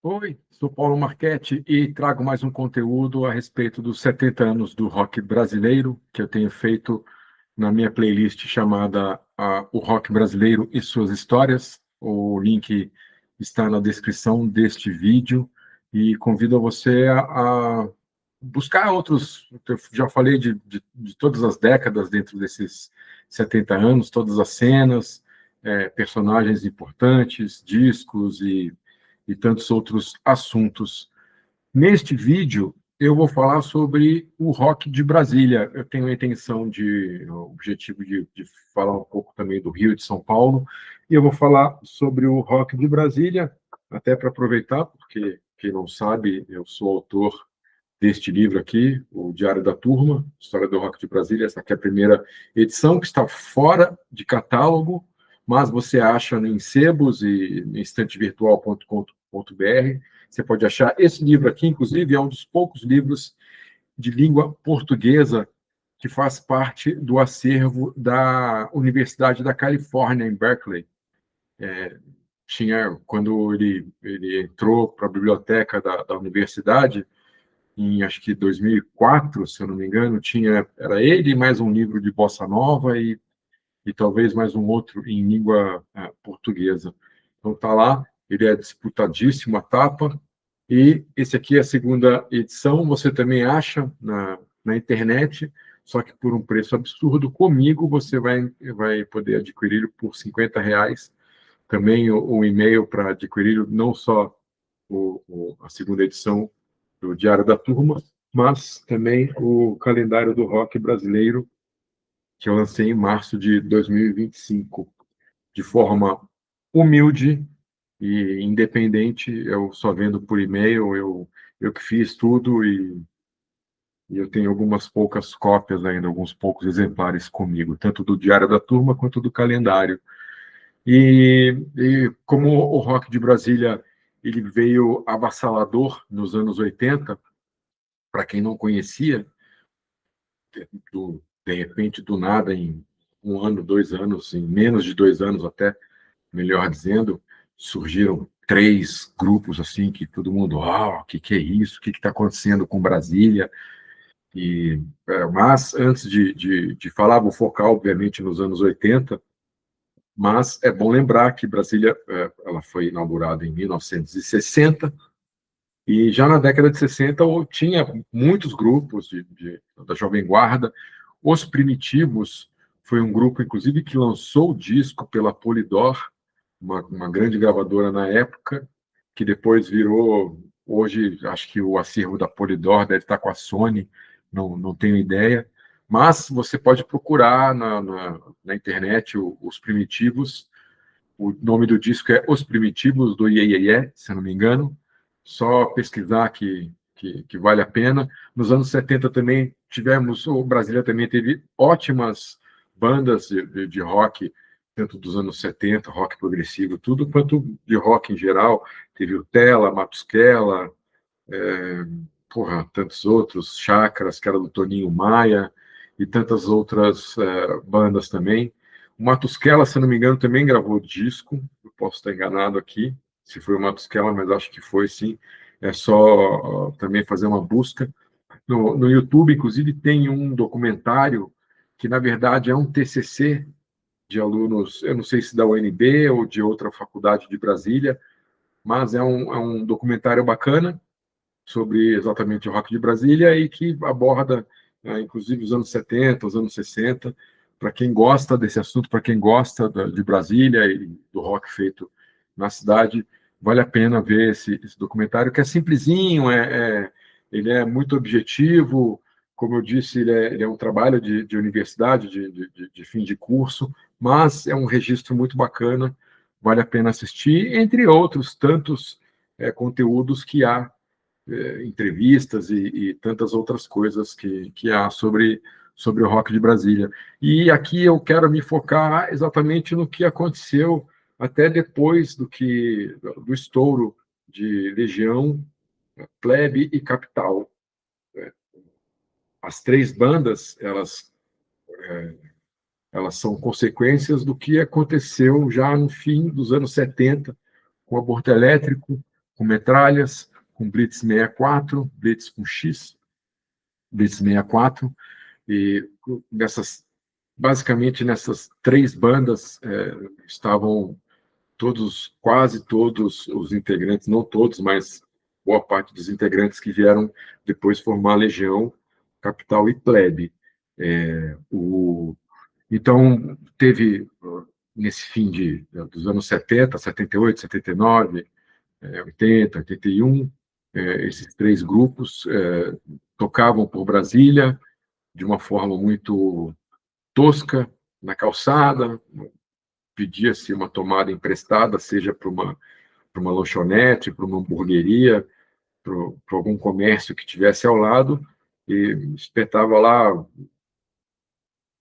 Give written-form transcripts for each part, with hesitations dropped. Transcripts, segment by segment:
Oi, sou Paulo Marchetti e trago mais um conteúdo a respeito dos 70 anos do rock brasileiro, que eu tenho feito na minha playlist chamada O Rock Brasileiro e Suas Histórias. O link está na descrição deste vídeo e convido você a buscar outros. Eu já falei de todas as décadas dentro desses 70 anos, todas as cenas, personagens importantes, discos e tantos outros assuntos. Neste vídeo, eu vou falar sobre o rock de Brasília. Eu tenho a intenção o objetivo de falar um pouco também do Rio e de São Paulo, e eu vou falar sobre o rock de Brasília, até para aproveitar, porque, quem não sabe, eu sou autor deste livro aqui, o Diário da Turma, História do Rock de Brasília. Essa aqui é a primeira edição, que está fora de catálogo, mas você acha em sebos e em estantevirtual.com.br. Você pode achar esse livro aqui, inclusive, é um dos poucos livros de língua portuguesa que faz parte do acervo da Universidade da Califórnia, em Berkeley. Quando ele entrou para a biblioteca da universidade, em acho que 2004, se eu não me engano, era ele mais um livro de bossa nova e talvez mais um outro em língua portuguesa. Então está lá, ele é disputadíssimo a tapa, e esse aqui é a segunda edição, você também acha na internet, só que por um preço absurdo. Comigo você vai poder adquiri-lo por R$ 50. Também o e-mail para adquirir não só a segunda edição do Diário da Turma, mas também o calendário do rock brasileiro, que eu lancei em março de 2025, de forma humilde e independente. Eu só vendo por e-mail, eu que fiz tudo e eu tenho algumas poucas cópias ainda, alguns poucos exemplares comigo, tanto do Diário da Turma quanto do calendário. E como o rock de Brasília ele veio avassalador nos anos 80, para quem não conhecia, de repente, do nada, em um ano, 2 anos, em menos de 2 anos até, melhor dizendo, surgiram 3 grupos assim que todo mundo, o que é isso? O que está acontecendo com Brasília? Mas antes de falar, vou focar, obviamente, nos anos 80, mas é bom lembrar que Brasília ela foi inaugurada em 1960, e já na década de 60 tinha muitos grupos da Jovem Guarda. Os Primitivos foi um grupo, inclusive, que lançou o disco pela Polydor, uma grande gravadora na época, que depois virou, hoje, acho que o acervo da Polydor deve estar com a Sony, não tenho ideia, mas você pode procurar na internet os Primitivos. O nome do disco é Os Primitivos, do Iê, Iê, Iê, se eu não me engano. Só pesquisar que vale a pena. Nos anos 70 também o Brasília também teve ótimas bandas de rock, tanto dos anos 70, rock progressivo, tudo, quanto de rock em geral. Teve o Tela, Matusquela, tantos outros, Chakras, que era do Toninho Maia, e tantas outras bandas também. O Matusquela, se não me engano, também gravou disco. Eu posso estar enganado aqui, se foi o Matusquela, mas acho que foi, sim. É só também fazer uma busca. No YouTube, inclusive, tem um documentário que, na verdade, é um TCC de alunos, eu não sei se da UNB ou de outra faculdade de Brasília, mas é um documentário bacana sobre exatamente o rock de Brasília e que aborda, inclusive, os anos 70, os anos 60. Para quem gosta desse assunto, para quem gosta de Brasília e do rock feito na cidade, vale a pena ver esse documentário, que é simplesinho, ele é muito objetivo. Como eu disse, ele é um trabalho de universidade, de fim de curso, mas é um registro muito bacana, vale a pena assistir, entre outros tantos conteúdos que há, entrevistas e tantas outras coisas que há sobre o rock de Brasília. E aqui eu quero me focar exatamente no que aconteceu até depois do estouro de Legião, Plebe e Capital. As 3 bandas, elas são consequências do que aconteceu já no fim dos anos 70, com o aborto elétrico, com metralhas, com Blitz 64, Blitz com X, Blitz 64, e basicamente nessas 3 bandas estavam quase todos os integrantes, não todos, mas boa parte dos integrantes que vieram depois formar a Legião, Capital e Plebe. Então, teve, nesse fim dos anos 70, 78, 79, 80, 81, esses 3 grupos tocavam por Brasília de uma forma muito tosca, na calçada, pedia-se uma tomada emprestada, seja para uma lanchonete, para uma hamburgueria, para algum comércio que tivesse ao lado, e espetava lá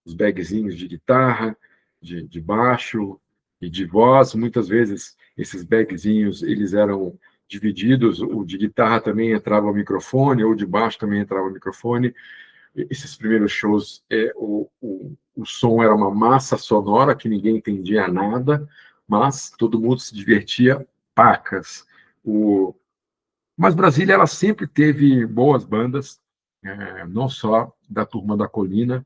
os bagzinhos de guitarra, de baixo e de voz. Muitas vezes esses bagzinhos eles eram divididos, o de guitarra também entrava o microfone, ou de baixo também entrava o microfone. Esses primeiros shows, o som era uma massa sonora que ninguém entendia nada, mas todo mundo se divertia pacas. Mas Brasília ela sempre teve boas bandas, não só da Turma da Colina,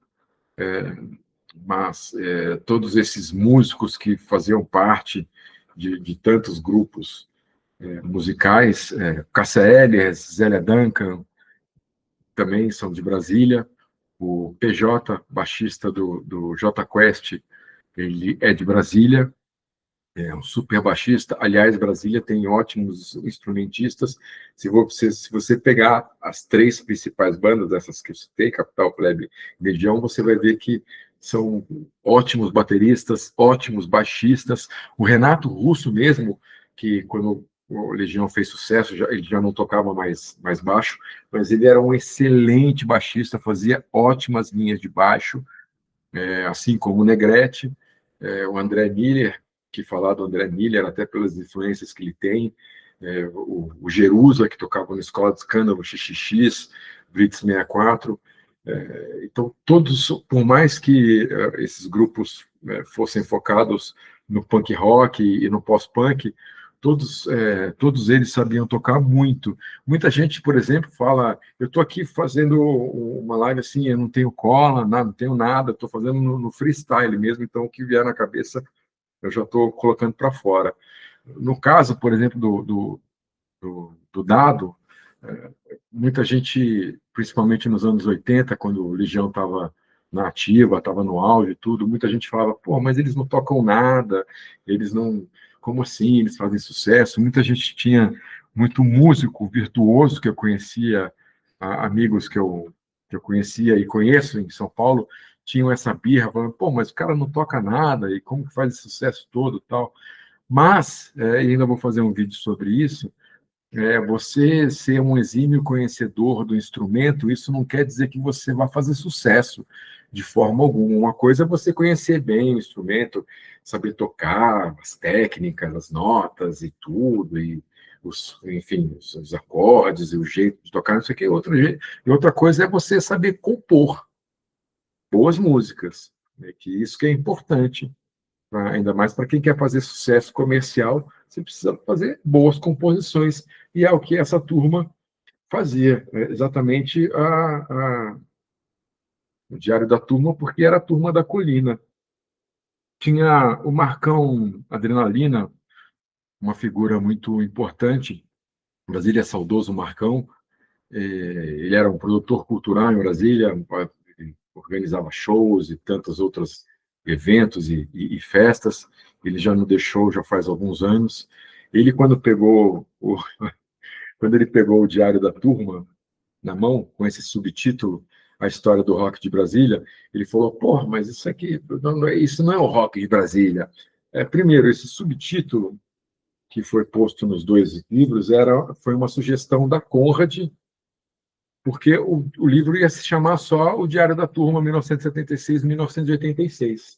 mas todos esses músicos que faziam parte de tantos grupos musicais, Cássia Eller, Zélia Duncan, também são de Brasília. O PJ, baixista do J Quest, ele é de Brasília, é um super baixista. Aliás, Brasília tem ótimos instrumentistas. Se você pegar as 3 principais bandas, essas que eu citei, Capital, Plebe e Legião, você vai ver que são ótimos bateristas, ótimos baixistas. O Renato Russo mesmo, que quando o Legião fez sucesso, ele já não tocava mais baixo, mas ele era um excelente baixista, fazia ótimas linhas de baixo, assim como o Negrete, o André Miller, que falar do André Miller, até pelas influências que ele tem, o Jerusa, que tocava na Escola de Escândalo, XXX, Blitz 64. Então, todos, por mais que esses grupos fossem focados no punk rock e no pós-punk, todos eles sabiam tocar muito. Muita gente, por exemplo, fala: eu estou aqui fazendo uma live assim, eu não tenho cola, nada, não tenho nada, estou fazendo no freestyle mesmo, então o que vier na cabeça eu já estou colocando para fora. No caso, por exemplo, do Dado, muita gente, principalmente nos anos 80, quando o Legião estava na ativa, estava no auge e tudo, muita gente falava: pô, mas eles não tocam nada, eles não... Como assim? Eles fazem sucesso? Muita gente tinha muito músico virtuoso que eu conhecia, amigos que eu conhecia e conheço em São Paulo, tinham essa birra, falando: pô, mas o cara não toca nada, e como que faz esse sucesso todo tal? Mas, e ainda vou fazer um vídeo sobre isso, você ser um exímio conhecedor do instrumento, isso não quer dizer que você vai fazer sucesso de forma alguma. Uma coisa é você conhecer bem o instrumento, saber tocar, as técnicas, as notas e tudo, e enfim, os acordes e o jeito de tocar, não sei o que. E outra coisa é você saber compor boas músicas, né, que isso que é importante, ainda mais para quem quer fazer sucesso comercial, você precisa fazer boas composições, e é o que essa turma fazia, exatamente o Diário da Turma, porque era a Turma da Colina. Tinha o Marcão Adrenalina, uma figura muito importante, Brasília é saudoso Marcão, ele era um produtor cultural em Brasília, organizava shows e tantos outros eventos e festas. Ele já não deixou já faz alguns anos. Ele, quando ele pegou o Diário da Turma na mão, com esse subtítulo, A História do Rock de Brasília, ele falou: pô, mas isso aqui, isso não é o rock de Brasília. Primeiro, esse subtítulo que foi posto nos 2 livros foi uma sugestão da Conrad, porque o livro ia se chamar só O Diário da Turma, 1976-1986.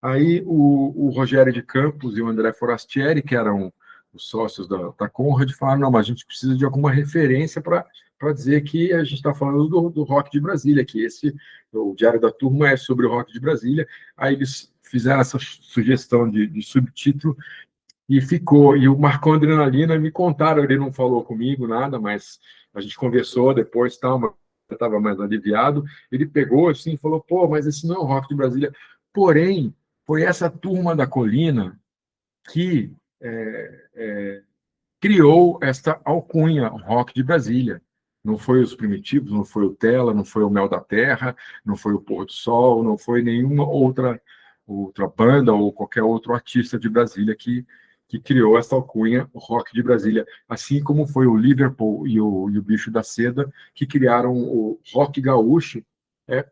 Aí o Rogério de Campos e o André Forastieri, que eram os sócios da Conrad, falaram: não, mas a gente precisa de alguma referência para dizer que a gente está falando do rock de Brasília, que o Diário da Turma é sobre o rock de Brasília. Aí eles fizeram essa sugestão de subtítulo, E ficou. E o Marcão Adrenalina me contaram, ele não falou comigo nada, mas a gente conversou depois, tal, mas eu estava mais aliviado. Ele pegou assim e falou: pô, mas esse não é o rock de Brasília. Porém, foi essa turma da Colina que criou esta alcunha, o rock de Brasília. Não foi os Primitivos, não foi o Tela, não foi o Mel da Terra, não foi o Pôr do Sol, não foi nenhuma outra banda ou qualquer outro artista de Brasília que criou essa alcunha, o rock de Brasília, assim como foi o Liverpool e o Bicho da Seda, que criaram o rock gaúcho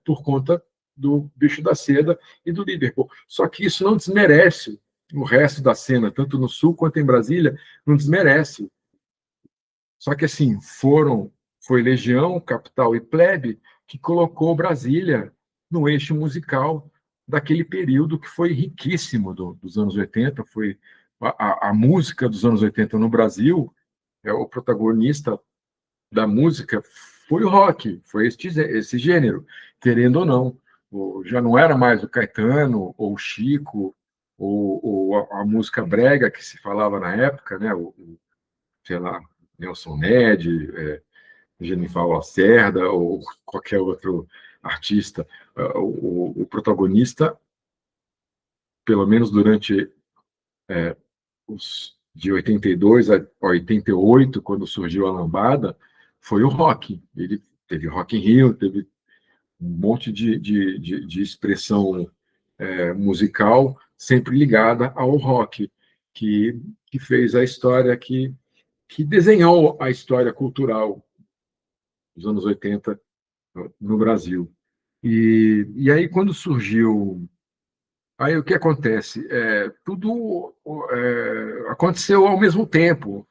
por conta do Bicho da Seda e do Liverpool. Só que isso não desmerece o resto da cena, tanto no Sul quanto em Brasília, não desmerece. Só que assim, foi Legião, Capital e Plebe que colocou Brasília no eixo musical daquele período que foi riquíssimo dos anos 80, foi a música dos anos 80 no Brasil, o protagonista da música foi o rock, foi esse gênero, querendo ou não. Já não era mais o Caetano, ou o Chico, ou a música brega que se falava na época, né? Sei lá, Nelson Ned, Genival Lacerda ou qualquer outro artista. O protagonista, pelo menos durante os de 82 a 88, quando surgiu a lambada, foi o rock. Ele teve Rock in Rio, teve um monte de expressão musical sempre ligada ao rock, que fez a história, que desenhou a história cultural dos anos 80 no Brasil. E aí, quando surgiu. Aí, o que acontece? Tudo aconteceu ao mesmo tempo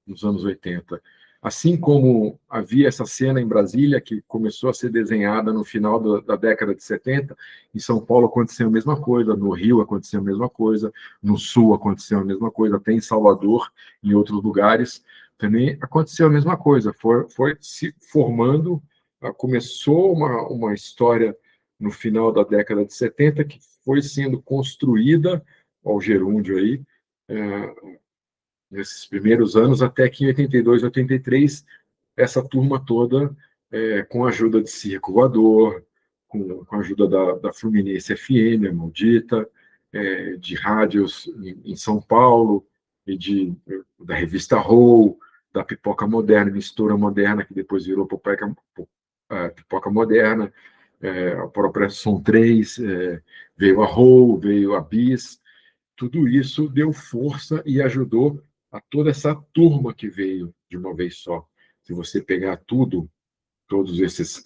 nos anos 80. Assim como havia essa cena em Brasília, que começou a ser desenhada no final da década de 70, em São Paulo aconteceu a mesma coisa, no Rio aconteceu a mesma coisa, no Sul aconteceu a mesma coisa, até em Salvador, em outros lugares, também aconteceu a mesma coisa. Foi se formando, começou uma história no final da década de 70 que foi sendo construída ao gerúndio aí, nesses primeiros anos, até que em 82, 83, essa turma toda, com a ajuda de Circo Voador, com a ajuda da Fluminense FM, a maldita, de rádios em São Paulo, e da revista Roll, da Pipoca Moderna, Mistura Moderna, que depois virou Pipoca Moderna, a própria Som 3, veio a Roll, veio a Bis, tudo isso deu força e ajudou a toda essa turma que veio de uma vez só. Se você pegar tudo,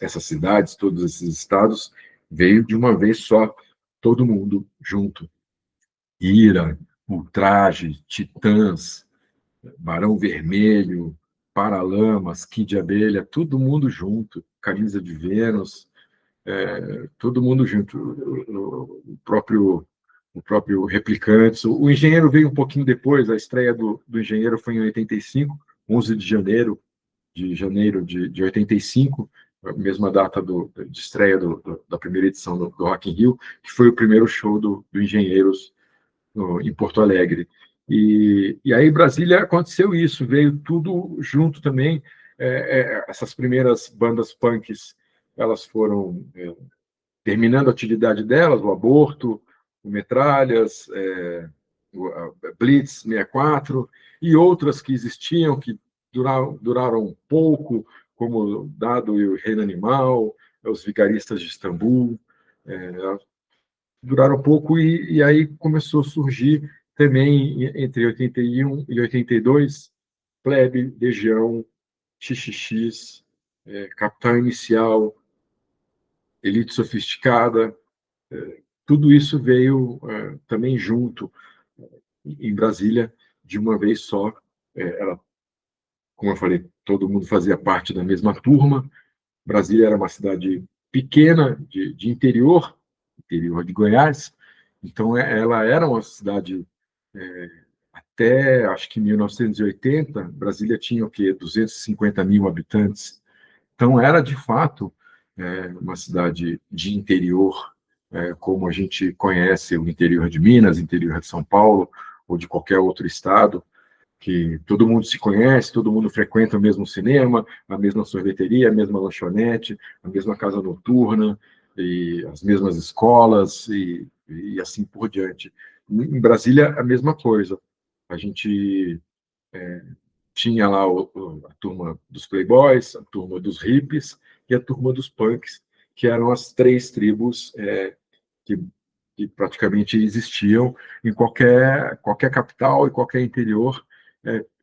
essas cidades, todos esses estados, veio de uma vez só, todo mundo junto. Ira, Ultraje, Titãs, Barão Vermelho, Paralamas, Kid de Abelha, todo mundo junto, Camisa de Vênus, todo mundo junto. O próprio Replicantes. O Engenheiro veio um pouquinho depois, a estreia do Engenheiro foi em 85, 11 de janeiro de 85, a mesma data de estreia da primeira edição do Rock in Rio, que foi o primeiro show do Engenheiros em Porto Alegre. E aí, em Brasília, aconteceu isso, veio tudo junto também. Essas primeiras bandas punks, elas foram terminando a atividade delas, o Aborto, o Metralhas, o Blitz 64, e outras que existiam, que duraram pouco, como o Dado e o Reino Animal, os Vigaristas de Istambul, duraram pouco, e aí começou a surgir também, entre 81 e 82, Plebe, Legião, XXX, Capital Inicial, Elite Sofisticada, tudo isso veio também junto em Brasília de uma vez só. Como eu falei, todo mundo fazia parte da mesma turma. Brasília era uma cidade pequena, de interior de Goiás, então ela era uma cidade, até acho que 1980, Brasília tinha o quê? 250 mil habitantes. Então era, de fato, uma cidade de interior, como a gente conhece o interior de Minas, interior de São Paulo, ou de qualquer outro estado, que todo mundo se conhece, todo mundo frequenta o mesmo cinema, a mesma sorveteria, a mesma lanchonete, a mesma casa noturna, e as mesmas escolas, e assim por diante. Em Brasília, a mesma coisa. A gente tinha lá a turma dos playboys, a turma dos hippies e a turma dos punks, que eram as três tribos que, que praticamente existiam em qualquer capital e qualquer interior.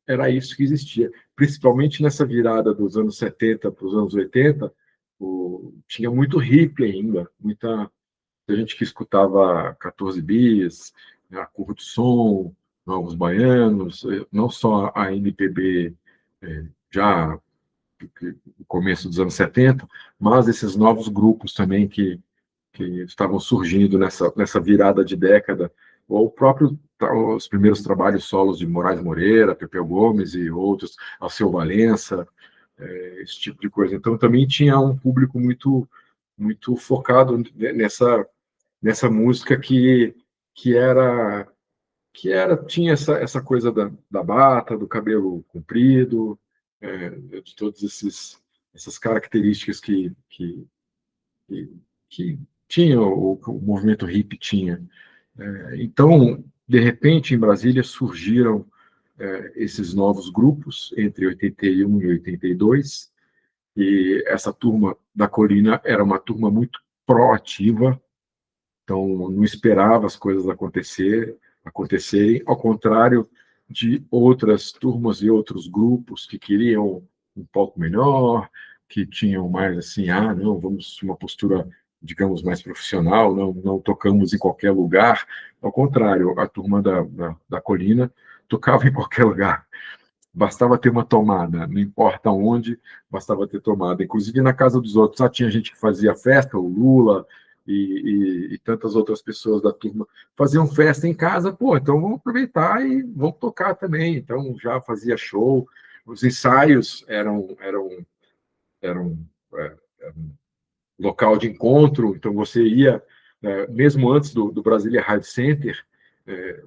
Era isso que existia. Principalmente nessa virada dos anos 70 para os anos 80, tinha muito hippie ainda, muita gente que escutava 14 bis, a Curro de Som, Novos Baianos, não só a MPB já no começo dos anos 70, mas esses novos grupos também que estavam surgindo nessa virada de década, ou o próprio os primeiros trabalhos solos de Moraes Moreira, Pepeu Gomes e outros, Alceu Valença, esse tipo de coisa. Então também tinha um público muito focado nessa música que era tinha essa coisa da bata, do cabelo comprido, de todas essas características que, que tinha o movimento hippie tinha. Então, de repente, em Brasília surgiram esses novos grupos entre 81 e 82, e essa turma da Colina era uma turma muito proativa, então não esperava as coisas acontecerem, ao contrário de outras turmas e outros grupos que queriam um palco melhor, que tinham mais assim, não, vamos uma postura, digamos, mais profissional, não tocamos em qualquer lugar. Ao contrário, a turma da Colina tocava em qualquer lugar. Bastava ter uma tomada, não importa onde, bastava ter tomada. Inclusive na casa dos outros, tinha gente que fazia festa, o Lula e tantas outras pessoas da turma faziam festa em casa, pô, então vamos aproveitar e vamos tocar também. Então já fazia show, os ensaios eram local de encontro, então você ia, mesmo antes do Brasília Rádio Center,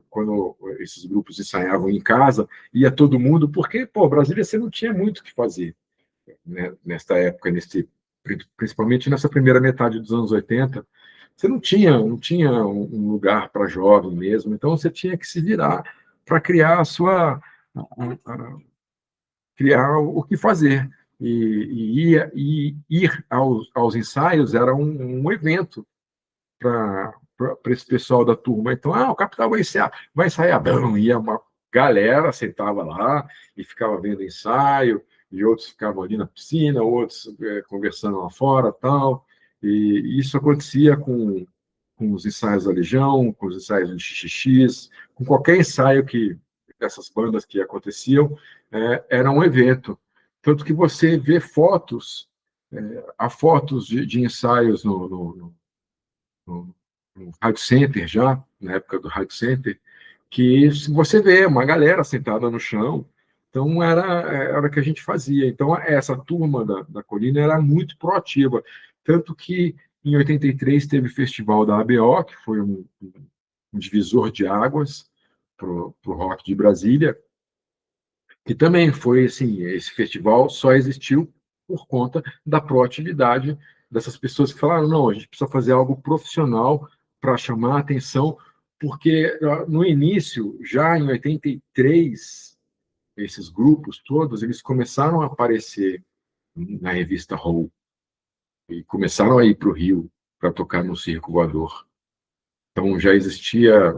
quando esses grupos ensaiavam em casa, ia todo mundo, porque, pô, Brasília você não tinha muito o que fazer, né, nesta época, principalmente nessa primeira metade dos anos 80, você não tinha um lugar para jovem mesmo, então você tinha que se virar para criar criar o que fazer. E ir aos ensaios era um evento para esse pessoal da turma. Então, o Capital vai ensaiar. Bom, ia uma galera, sentava lá e ficava vendo ensaio, e outros ficavam ali na piscina, outros conversando lá fora, tal. E isso acontecia com os ensaios da Legião, com os ensaios do XXX, com qualquer ensaio que essas bandas que aconteciam, era um evento. Tanto que você vê fotos, há fotos de ensaios no Rádio Center, já, na época do Rádio Center, que você vê uma galera sentada no chão. Então, era o que a gente fazia. Então, essa turma da Colina era muito proativa. Tanto que, em 83, teve o Festival da ABO, que foi um divisor de águas para o rock de Brasília, que também foi assim, esse festival só existiu por conta da proatividade dessas pessoas que falaram, não, a gente precisa fazer algo profissional para chamar a atenção, porque no início, já em 83, esses grupos todos, eles começaram a aparecer na revista Roll e começaram a ir para o Rio para tocar no Circo Voador. Então já existia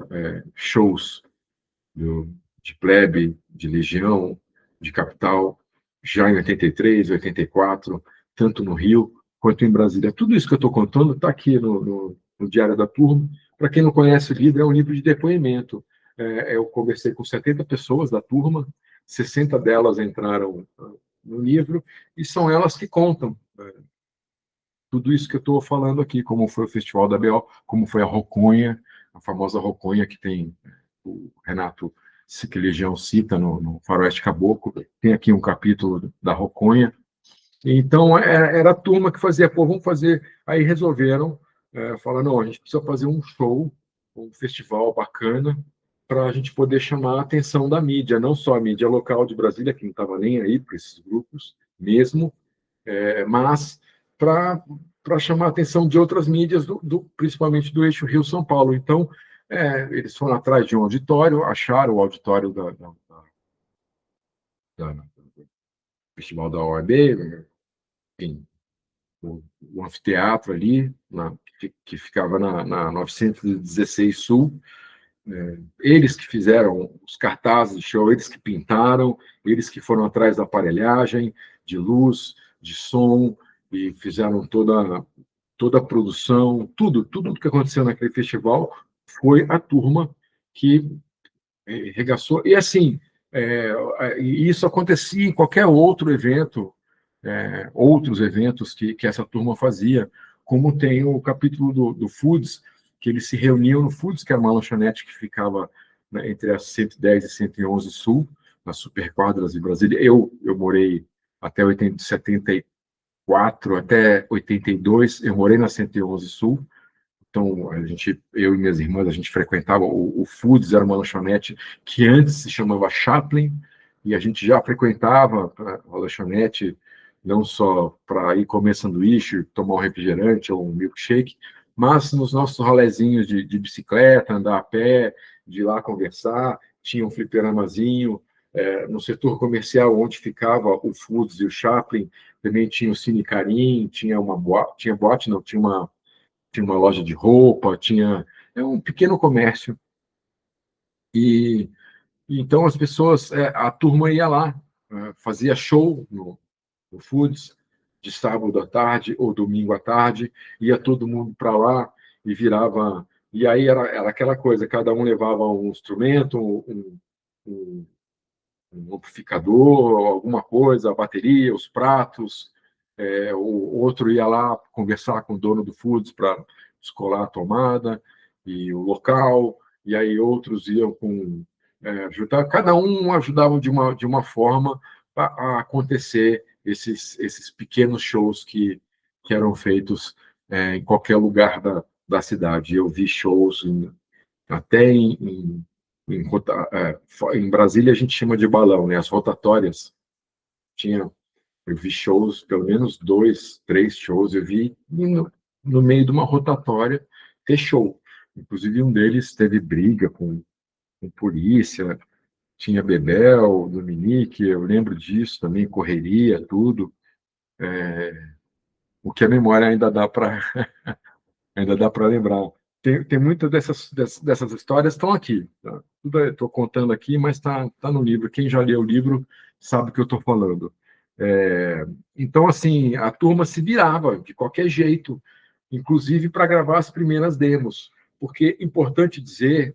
shows de Plebe, de Legião, de Capital, já em 83, 84, tanto no Rio quanto em Brasília. Tudo isso que eu estou contando está aqui no Diário da Turma. Para quem não conhece o livro, é um livro de depoimento. Eu conversei com 70 pessoas da turma, 60 delas entraram no livro, e são elas que contam tudo isso que eu estou falando aqui, como foi o Festival da BO, como foi a Roconha, a famosa Roconha que tem o Renato que Legião cita no Faroeste Caboclo, tem aqui um capítulo da Roconha. Então, era a turma que fazia, pô, vamos fazer. Aí resolveram, falar, não, a gente precisa fazer um show, um festival bacana, para a gente poder chamar a atenção da mídia, não só a mídia local de Brasília, que não estava nem aí para esses grupos mesmo, mas para chamar a atenção de outras mídias, principalmente do eixo Rio-São Paulo. Então, eles foram atrás de um auditório, acharam o auditório do Festival da OAB, enfim, o anfiteatro ali, que ficava na 916 Sul. Eles que fizeram os cartazes de show, eles que pintaram, eles que foram atrás da aparelhagem, de luz, de som, e fizeram toda a produção, tudo que aconteceu naquele festival foi a turma que regaçou. E assim, isso acontecia em qualquer outro evento, outros eventos que essa turma fazia, como tem o capítulo do Foods, que eles se reuniam no Foods, que era uma lanchonete que ficava, né, entre as 110 e 111 Sul, nas superquadras de Brasília. Eu morei até 74, até 82, eu morei na 111 Sul. Então, eu e minhas irmãs, a gente frequentava o Foods, era uma lanchonete que antes se chamava Chaplin, e a gente já frequentava a lanchonete não só para ir comer sanduíche, tomar um refrigerante ou um milkshake, mas nos nossos rolezinhos de bicicleta, andar a pé, de ir lá conversar, tinha um fliperamazinho, no setor comercial onde ficava o Foods e o Chaplin, também tinha o Cine Carim, tinha uma boate, não, tinha uma loja de roupa, tinha um pequeno comércio. E então as pessoas, a turma ia lá, fazia show no Foods, de sábado à tarde ou domingo à tarde, ia todo mundo para lá e virava. E aí era aquela coisa, cada um levava um instrumento, um, um amplificador, alguma coisa, a bateria, os pratos. O outro ia lá conversar com o dono do Foods para descolar a tomada e o local, e aí outros iam ajudar, cada um ajudava de uma forma a acontecer esses pequenos shows que eram feitos em qualquer lugar da cidade. Eu vi shows até em Brasília a gente chama de balão, né? As rotatórias. Tinha, eu vi shows, pelo menos 2, 3 shows, eu vi no meio de uma rotatória ter show. Inclusive, um deles teve briga com polícia, tinha Bebel, Dominique, eu lembro disso também, correria, tudo. O que a memória ainda dá para ainda dá para lembrar. Tem muitas dessas histórias estão aqui. Tá? Tudo estou contando aqui, mas tá no livro. Quem já leu o livro sabe o que eu estou falando. Então, assim, a turma se virava de qualquer jeito, inclusive para gravar as primeiras demos. Porque é importante dizer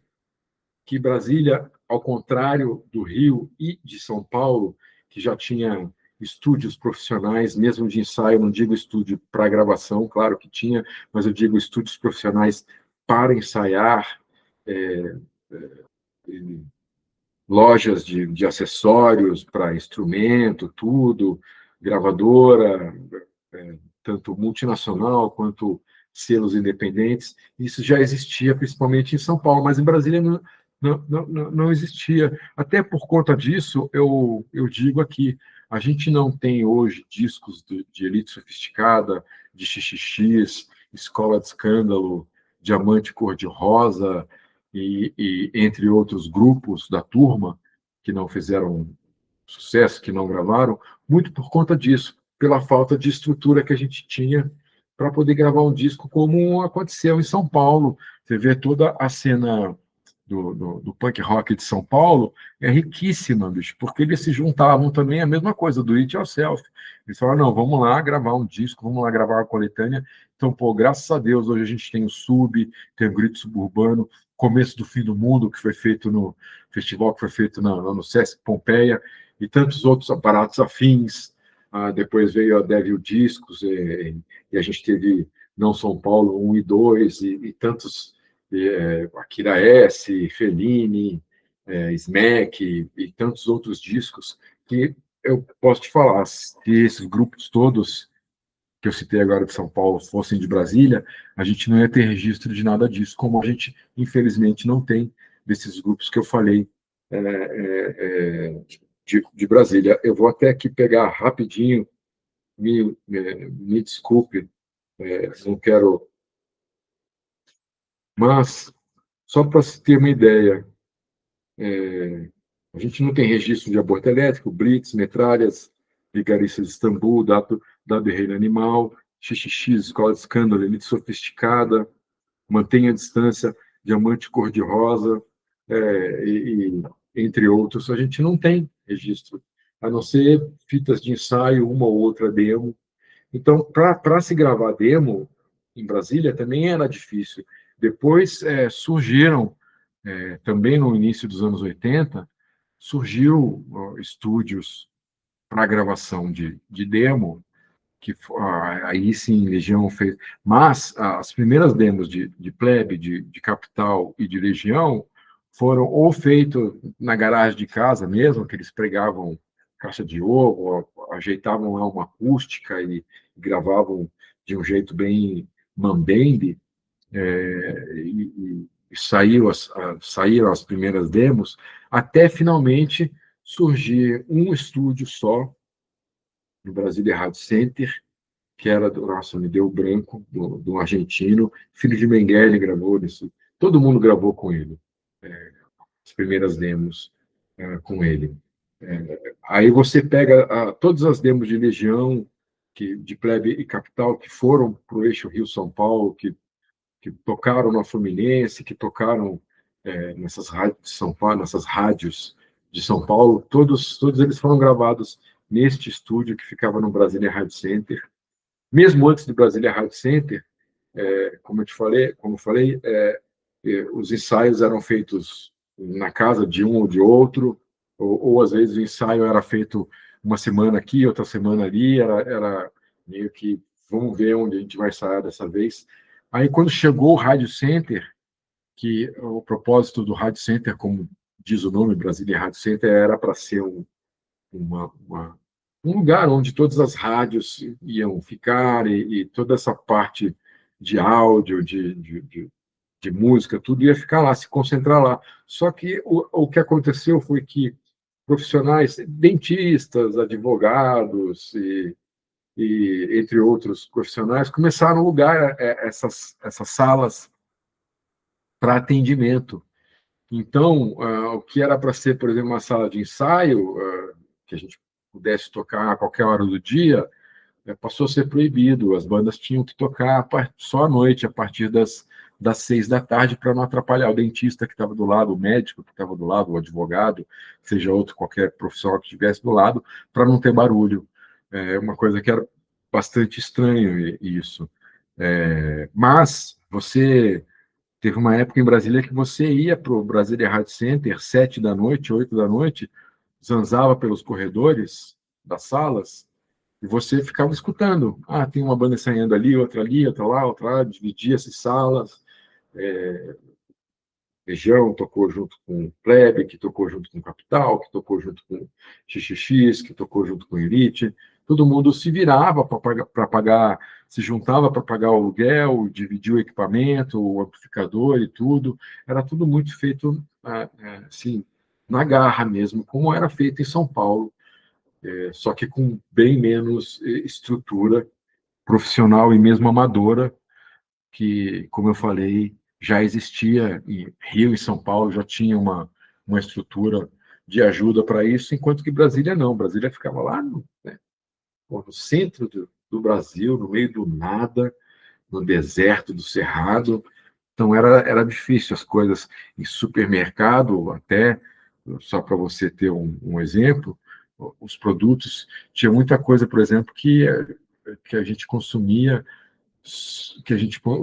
que Brasília, ao contrário do Rio e de São Paulo, que já tinha estúdios profissionais, mesmo de ensaio, não digo estúdio para gravação, claro que tinha, mas eu digo estúdios profissionais para ensaiar, é, lojas de acessórios para instrumento, tudo, gravadora, tanto multinacional quanto selos independentes. Isso já existia principalmente em São Paulo, mas em Brasília não existia. Até por conta disso, eu digo aqui, a gente não tem hoje discos de elite sofisticada, de XXX, Escola de Escândalo, Diamante Cor-de-Rosa, e entre outros grupos da turma que não fizeram sucesso, que não gravaram, muito por conta disso, pela falta de estrutura que a gente tinha para poder gravar um disco como aconteceu em São Paulo. Você vê toda a cena do punk rock de São Paulo é riquíssima, bicho, porque eles se juntavam também a mesma coisa, do it yourself. Eles falaram, não, vamos lá gravar um disco, vamos lá gravar uma coletânea. Então, pô, graças a Deus, hoje a gente tem o Sub, tem o Grito Suburbano, Começo do Fim do Mundo, que foi feito no festival, que foi feito no Sesc Pompeia, e tantos outros aparatos afins. Depois veio a Devil Discos, e a gente teve Não São Paulo 1 e 2, e tantos, Akira S, Fellini, Smack, e tantos outros discos, que eu posso te falar, se esses grupos todos que eu citei agora de São Paulo fossem de Brasília, a gente não ia ter registro de nada disso, como a gente, infelizmente, não tem desses grupos que eu falei de Brasília. Eu vou até aqui pegar rapidinho, me desculpe, não quero, mas só para se ter uma ideia, a gente não tem registro de aborto elétrico, blitz, metralhas, vigaristas de Istambul, dado reino animal, xxx, escola de escândalo, elite sofisticada, mantenha a distância, diamante cor-de-rosa, entre outros. A gente não tem registro, a não ser fitas de ensaio, uma ou outra demo. Então, para se gravar demo em Brasília também era difícil. Depois surgiram, também no início dos anos 80, surgiu estúdios para gravação de demo, que aí sim Legião fez. Mas as primeiras demos de Plebe, de Capital e de Legião foram ou feitos na garagem de casa mesmo, que eles pregavam caixa de ovo, ajeitavam lá uma acústica e gravavam de um jeito bem mambembe, e saíram as primeiras demos, até finalmente surgir um estúdio só, no Brasília Rádio Center, que era do, nossa, me deu o branco, do argentino, filho de Mengele gravou isso, todo mundo gravou com ele, as primeiras demos com ele. Aí você pega todas as demos de Legião, de Plebe e Capital, que foram para o eixo Rio-São Paulo, que tocaram na Fluminense, que tocaram nessas rádios de São Paulo, nessas rádios de São Paulo, todos eles foram gravados neste estúdio que ficava no Brasília Rádio Center. Mesmo antes do Brasília Rádio Center, como eu falei, os ensaios eram feitos na casa de um ou de outro, ou às vezes o ensaio era feito uma semana aqui, outra semana ali, era meio que vamos ver onde a gente vai ensaiar dessa vez. Aí, quando chegou o Rádio Center, que o propósito do Rádio Center, como diz o nome, Brasília Rádio Center, era para ser uma, um lugar onde todas as rádios iam ficar e toda essa parte de áudio, de música, tudo ia ficar lá, se concentrar lá. Só que o que aconteceu foi que profissionais, dentistas, advogados entre outros profissionais, começaram a alugar essas salas para atendimento. Então, o que era para ser, por exemplo, uma sala de ensaio, que a gente pudesse tocar a qualquer hora do dia, passou a ser proibido. As bandas tinham que tocar só à noite, a partir das 6 da tarde, para não atrapalhar o dentista que estava do lado, o médico que estava do lado, o advogado, seja outro, qualquer profissional que estivesse do lado, para não ter barulho. É uma coisa que era bastante estranho isso. Mas você teve uma época em Brasília que você ia para o Brasília Rádio Center, 7 da noite, 8 da noite, zanzava pelos corredores das salas, e você ficava escutando. Ah, tem uma banda ensaiando ali, outra lá, dividia-se salas. Região tocou junto com Plebe, que tocou junto com Capital, que tocou junto com XXX, que tocou junto com Elite. Todo mundo se virava para pagar, se juntava para pagar o aluguel, dividir o equipamento, o amplificador e tudo. Era tudo muito feito assim, na garra mesmo, como era feito em São Paulo, só que com bem menos estrutura profissional e mesmo amadora, que, como eu falei, já existia em Rio e São Paulo, já tinha uma estrutura de ajuda para isso, enquanto que Brasília não. Brasília ficava lá no centro do Brasil, no meio do nada, no deserto do Cerrado. Então era difícil as coisas em supermercado, até, só para você ter um exemplo, os produtos, tinha muita coisa, por exemplo, que a gente consumia,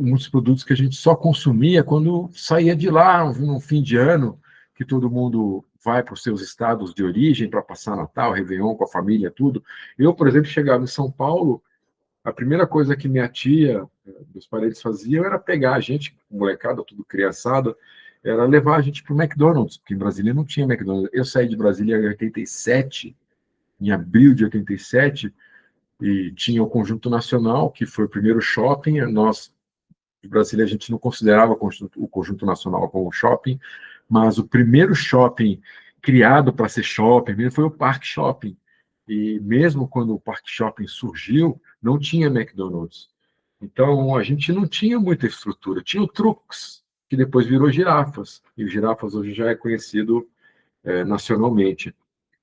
muitos produtos que a gente só consumia quando saía de lá, no fim de ano, que todo mundo vai para os seus estados de origem para passar Natal, Réveillon com a família, tudo. Eu, por exemplo, chegava em São Paulo, a primeira coisa que minha tia, meus parentes faziam era pegar a gente, molecada, tudo criançada, era levar a gente para o McDonald's, porque em Brasília não tinha McDonald's. Eu saí de Brasília em 87, em abril de 87, e tinha o Conjunto Nacional, que foi o primeiro shopping. Nós, de Brasília, a gente não considerava o Conjunto Nacional como shopping, mas o primeiro shopping criado para ser shopping mesmo foi o Parque Shopping. E mesmo quando o Parque Shopping surgiu, não tinha McDonald's. Então, a gente não tinha muita estrutura. Tinha o Trux, que depois virou Girafas. E o Girafas hoje já é conhecido nacionalmente.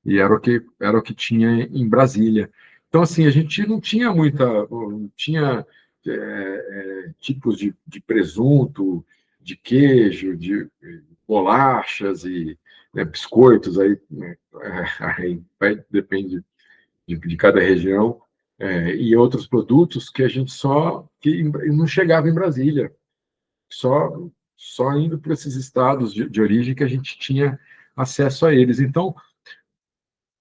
E era o que tinha em Brasília. Então, assim, a gente não tinha muita. Não tinha tipos de presunto, de queijo, de bolachas e biscoitos, aí, depende de cada região, e outros produtos que a gente que não chegava em Brasília, só, só indo para esses estados de origem que a gente tinha acesso a eles. Então,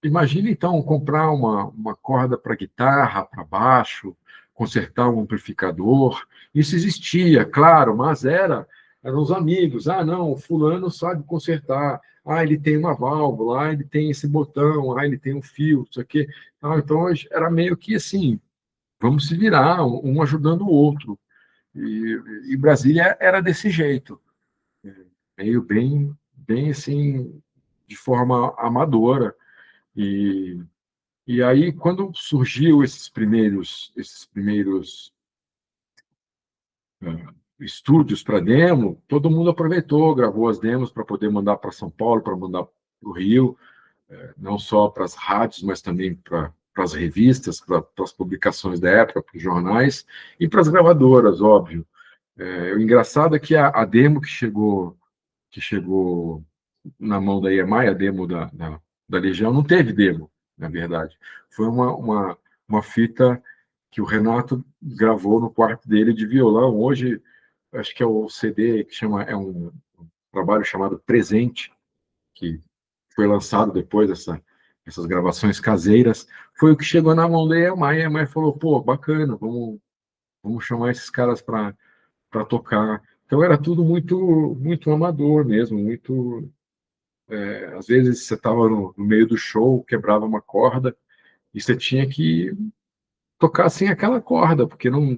imagina então comprar uma corda para guitarra, para baixo, consertar um amplificador. Isso existia, claro, mas eram os amigos. Ah, não, o fulano sabe consertar. Ah, ele tem uma válvula, ah, ele tem esse botão, ah, ele tem um fio, isso aqui. Ah, então era meio que assim, vamos se virar, um ajudando o outro. E Brasília era desse jeito, meio bem assim, de forma amadora. E e aí, quando surgiu esses primeiros estúdios para demo, todo mundo aproveitou, gravou as demos para poder mandar para São Paulo, para mandar para o Rio, não só para as rádios, mas também para as revistas, para as publicações da época, para os jornais e para as gravadoras, óbvio. O engraçado é que a demo que chegou na mão da EMI, a demo da Legião, não teve demo, na verdade. Foi uma fita que o Renato gravou no quarto dele de violão. Hoje, acho que é o CD que é um trabalho chamado Presente, que foi lançado depois essas gravações caseiras. Foi o que chegou na mão da EMI. A EMI falou: pô, bacana, vamos chamar esses caras para tocar. Então era tudo muito amador mesmo, muito às vezes você estava no meio do show, quebrava uma corda e você tinha que tocar sem aquela corda, porque não,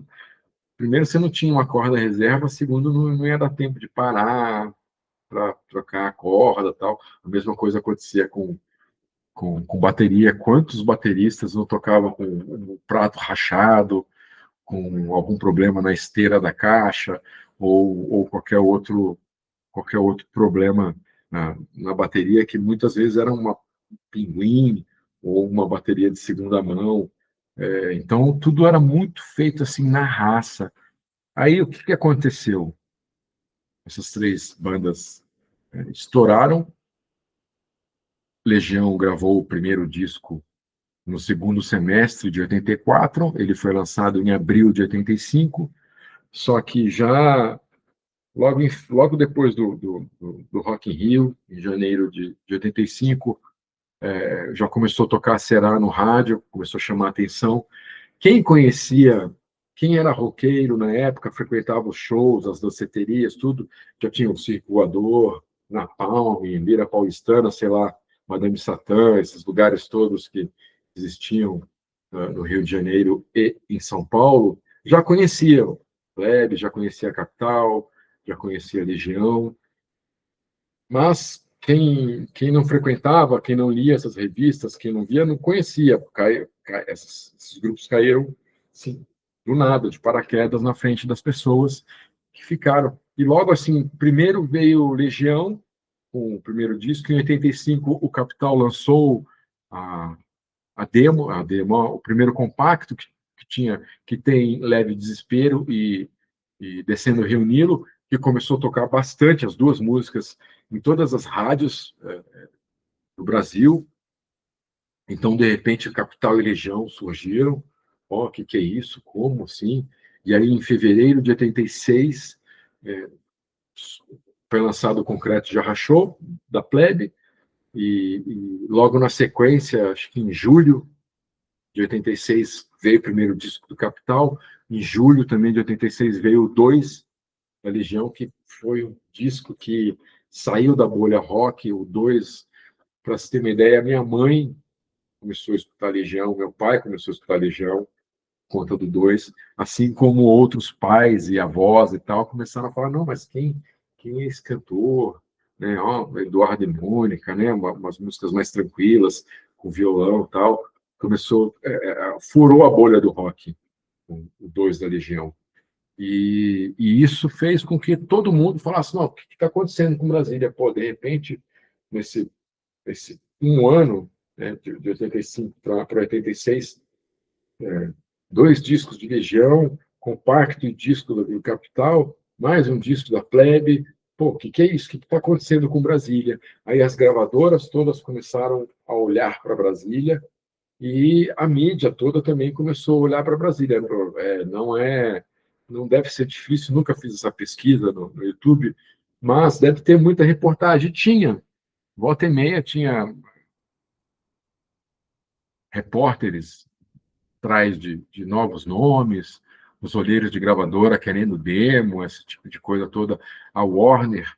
primeiro você não tinha uma corda reserva, segundo não ia dar tempo de parar para trocar a corda, tal. A mesma coisa acontecia com bateria. Quantos bateristas não tocavam com um prato rachado, com algum problema na esteira da caixa ou qualquer outro problema na bateria, que muitas vezes era uma Pinguim ou uma bateria de segunda mão. Então, tudo era muito feito assim na raça. Aí, o que aconteceu? Essas três bandas estouraram. Legião gravou o primeiro disco no segundo semestre de 84. Ele foi lançado em abril de 85. Só que já logo depois do Rock in Rio, em janeiro de 85, já começou a tocar Será no rádio, começou a chamar a atenção. Quem conhecia, quem era roqueiro na época, frequentava os shows, as danceterias, tudo, já tinha o Circo Voador, Napalm, Lira Paulistana, sei lá, Madame Satã, esses lugares todos que existiam no Rio de Janeiro e em São Paulo, já conheciam. Plebe, já conhecia a Capital, já conhecia a Legião, mas quem não frequentava, quem não lia essas revistas, quem não via, não conhecia. Esses grupos caíram, sim, do nada, de paraquedas na frente das pessoas que ficaram. E logo assim, primeiro veio Legião, com o primeiro disco. Em 85, o Capital lançou a, a demo, o primeiro compacto que tem Leve Desespero e Descendo o Rio Nilo, que começou a tocar bastante as duas músicas em todas as rádios do Brasil. Então, de repente, Capital e Legião surgiram. Ó, o que é isso? Como assim? E aí, em fevereiro de 86, é, foi lançado o Concreto Já Rachou, da Plebe, e logo na sequência, acho que em julho de 86, veio o primeiro disco do Capital. Em julho também de 86 veio o 2 da Legião, que foi um disco que saiu da bolha rock. O 2, para você ter uma ideia, minha mãe começou a escutar Legião, meu pai começou a escutar Legião, por conta do 2, assim como outros pais e avós e tal começaram a falar: não, mas quem é esse cantor? né? Ó, Eduardo e Mônica, né? Umas músicas mais tranquilas, com violão e tal. Começou, furou a bolha do rock, o Dois da Legião. E isso fez com que todo mundo falasse: não, o que está acontecendo com Brasília? Pô, de repente, nesse um ano, né, de 85 para 86, dois discos de Legião, compacto e disco do Capital, mais um disco da Plebe. Pô, o que é isso? O que está acontecendo com Brasília? Aí as gravadoras todas começaram a olhar para Brasília e a mídia toda também começou a olhar para Brasília. Não deve ser difícil, nunca fiz essa pesquisa no YouTube, mas deve ter muita reportagem. Tinha, volta e meia tinha repórteres atrás de novos nomes, os olheiros de gravadora querendo demo, esse tipo de coisa toda. A Warner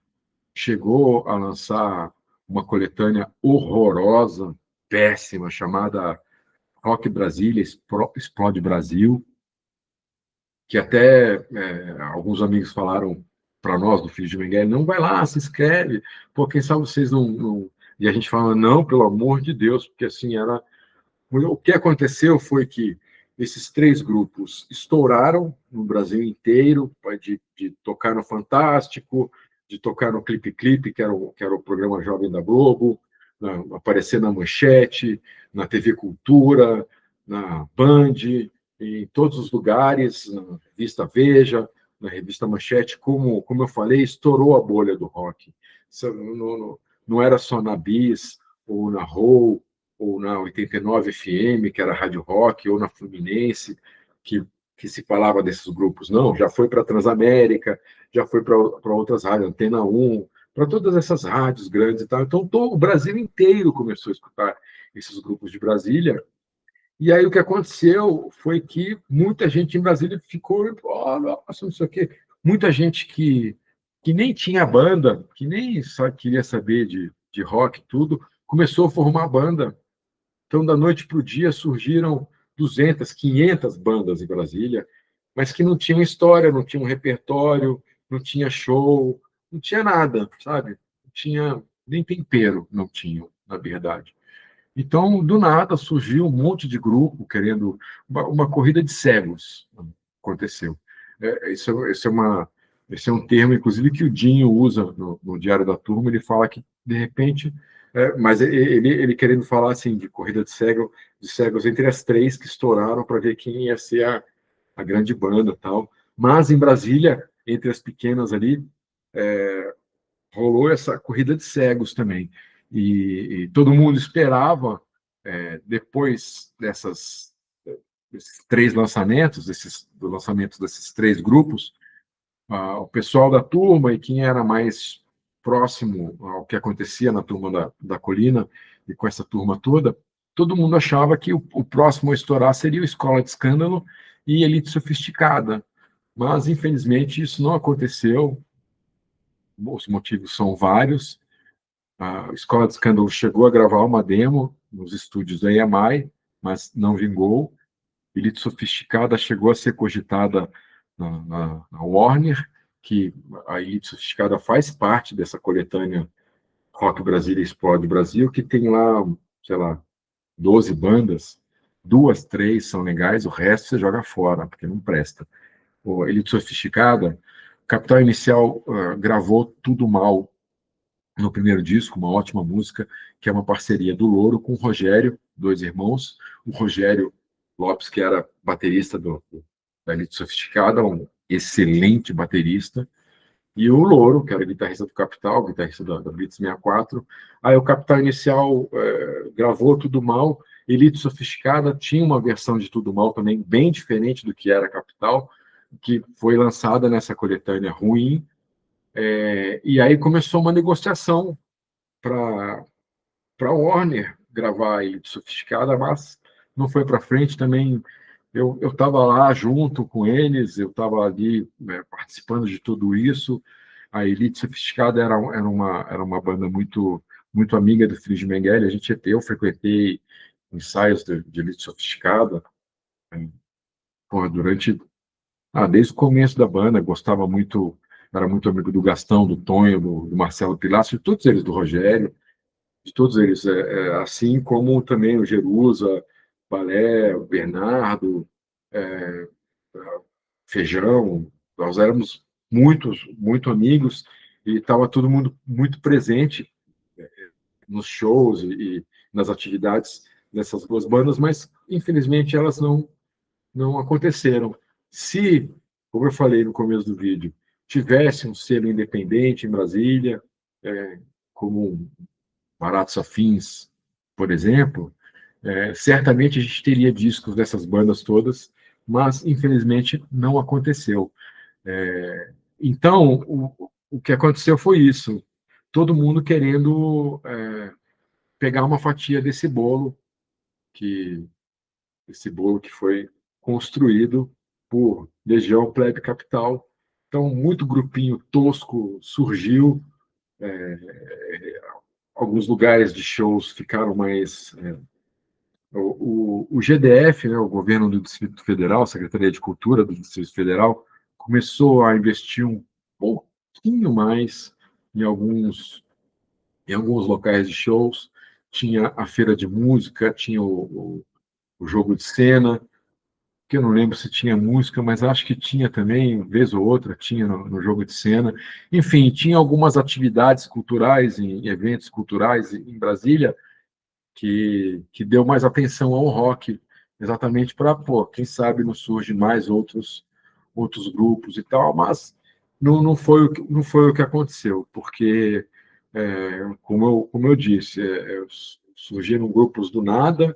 chegou a lançar uma coletânea horrorosa, péssima, chamada Rock Brasília Explode Brasil, que até alguns amigos falaram para nós do Filho de Miguel, não vai lá, se inscreve, pô, quem sabe vocês não... E a gente fala, não, pelo amor de Deus, porque assim, era o que aconteceu foi que esses três grupos estouraram no Brasil inteiro, de tocar no Fantástico, de tocar no Clipe Clipe, que era o programa jovem da Globo, aparecer na Manchete, na TV Cultura, na Band, em todos os lugares, na revista Veja, na revista Manchete, como eu falei, estourou a bolha do rock. Isso não era só na Bis ou na Roll, ou na 89 FM, que era Rádio Rock, ou na Fluminense, que, que se falava desses grupos. Não, já foi para a Transamérica, já foi para outras rádios, Antena 1, para todas essas rádios grandes e tal. Então, o Brasil inteiro começou a escutar esses grupos de Brasília. E aí o que aconteceu foi que muita gente em Brasília ficou, oh, nossa, não sei o quê. Muita gente que nem tinha banda, que nem só queria saber de rock, tudo, começou a formar banda. Então, da noite para o dia, surgiram 200, 500 bandas em Brasília, mas que não tinham história, não tinham repertório, não tinha show, não tinha nada, sabe? Não tinha nem tempero, não tinham, na verdade. Então, do nada, surgiu um monte de grupo querendo uma corrida de cegos. Aconteceu. Esse é um termo, inclusive, que o Dinho usa no Diário da Turma. Ele fala que, de repente, mas ele querendo falar assim de corrida de cegos entre as três que estouraram para ver quem ia ser a grande banda, tal. Mas em Brasília, entre as pequenas ali, rolou essa corrida de cegos também. E todo mundo esperava, depois desses três lançamentos, do lançamento desses três grupos, o pessoal da turma e quem era mais próximo ao que acontecia na turma da Colina e com essa turma toda, todo mundo achava que o próximo a estourar seria o Escola de Escândalo e Elite Sofisticada. Mas, infelizmente, isso não aconteceu. Os motivos são vários. A Escola de Escândalo chegou a gravar uma demo nos estúdios da EMI, mas não vingou. Elite Sofisticada chegou a ser cogitada na Warner, que a Elite Sofisticada faz parte dessa coletânea Rock Brasília Explode Brasil, que tem lá, sei lá, 12 bandas, duas, três são legais, o resto você joga fora, porque não presta. O Elite Sofisticada, Capital Inicial gravou Tudo Mal no primeiro disco, uma ótima música, que é uma parceria do Louro com o Rogério, dois irmãos. O Rogério Lopes, que era baterista da Elite Sofisticada, um excelente baterista, e o Louro, que era guitarrista do Capital, guitarrista da Blitz 64. Aí o Capital Inicial gravou Tudo Mal, Elite Sofisticada tinha uma versão de Tudo Mal também bem diferente do que era Capital, que foi lançada nessa coletânea Ruim, e aí começou uma negociação para a Warner gravar a Elite Sofisticada, mas não foi para frente também. Eu estava lá junto com eles, eu estava ali participando de tudo isso. A Elite Sofisticada era uma banda muito amiga do Filho de Mengele. Eu frequentei ensaios de Elite Sofisticada durante desde o começo da banda, gostava muito era muito amigo do Gastão, do Tonho, do Marcelo Pilácio, de todos eles, do Rogério, de todos eles, assim como também o Jerusa, Balé, o Bernardo, é, Feijão, nós éramos muito amigos e estava todo mundo muito presente nos shows e nas atividades dessas duas bandas, mas infelizmente elas não aconteceram. Se, como eu falei no começo do vídeo, tivesse um selo independente em Brasília, como Baratos Afins, por exemplo, certamente a gente teria discos dessas bandas todas, mas infelizmente não aconteceu. Então, o que aconteceu foi isso. Todo mundo querendo pegar uma fatia que esse bolo que foi construído por Legião Plebe Capital. Então, muito grupinho tosco surgiu, alguns lugares de shows ficaram mais. O GDF, né, o Governo do Distrito Federal, a Secretaria de Cultura do Distrito Federal, começou a investir um pouquinho mais em alguns locais de shows. Tinha a feira de música, tinha o jogo de cena, que eu não lembro se tinha música, mas acho que tinha também, vez ou outra, tinha no jogo de cena. Enfim, tinha algumas atividades culturais, em eventos culturais em Brasília, que deu mais atenção ao rock, exatamente para, pô, quem sabe não surge mais outros grupos e tal, mas não foi o que aconteceu, porque, como eu disse, surgiram grupos do nada,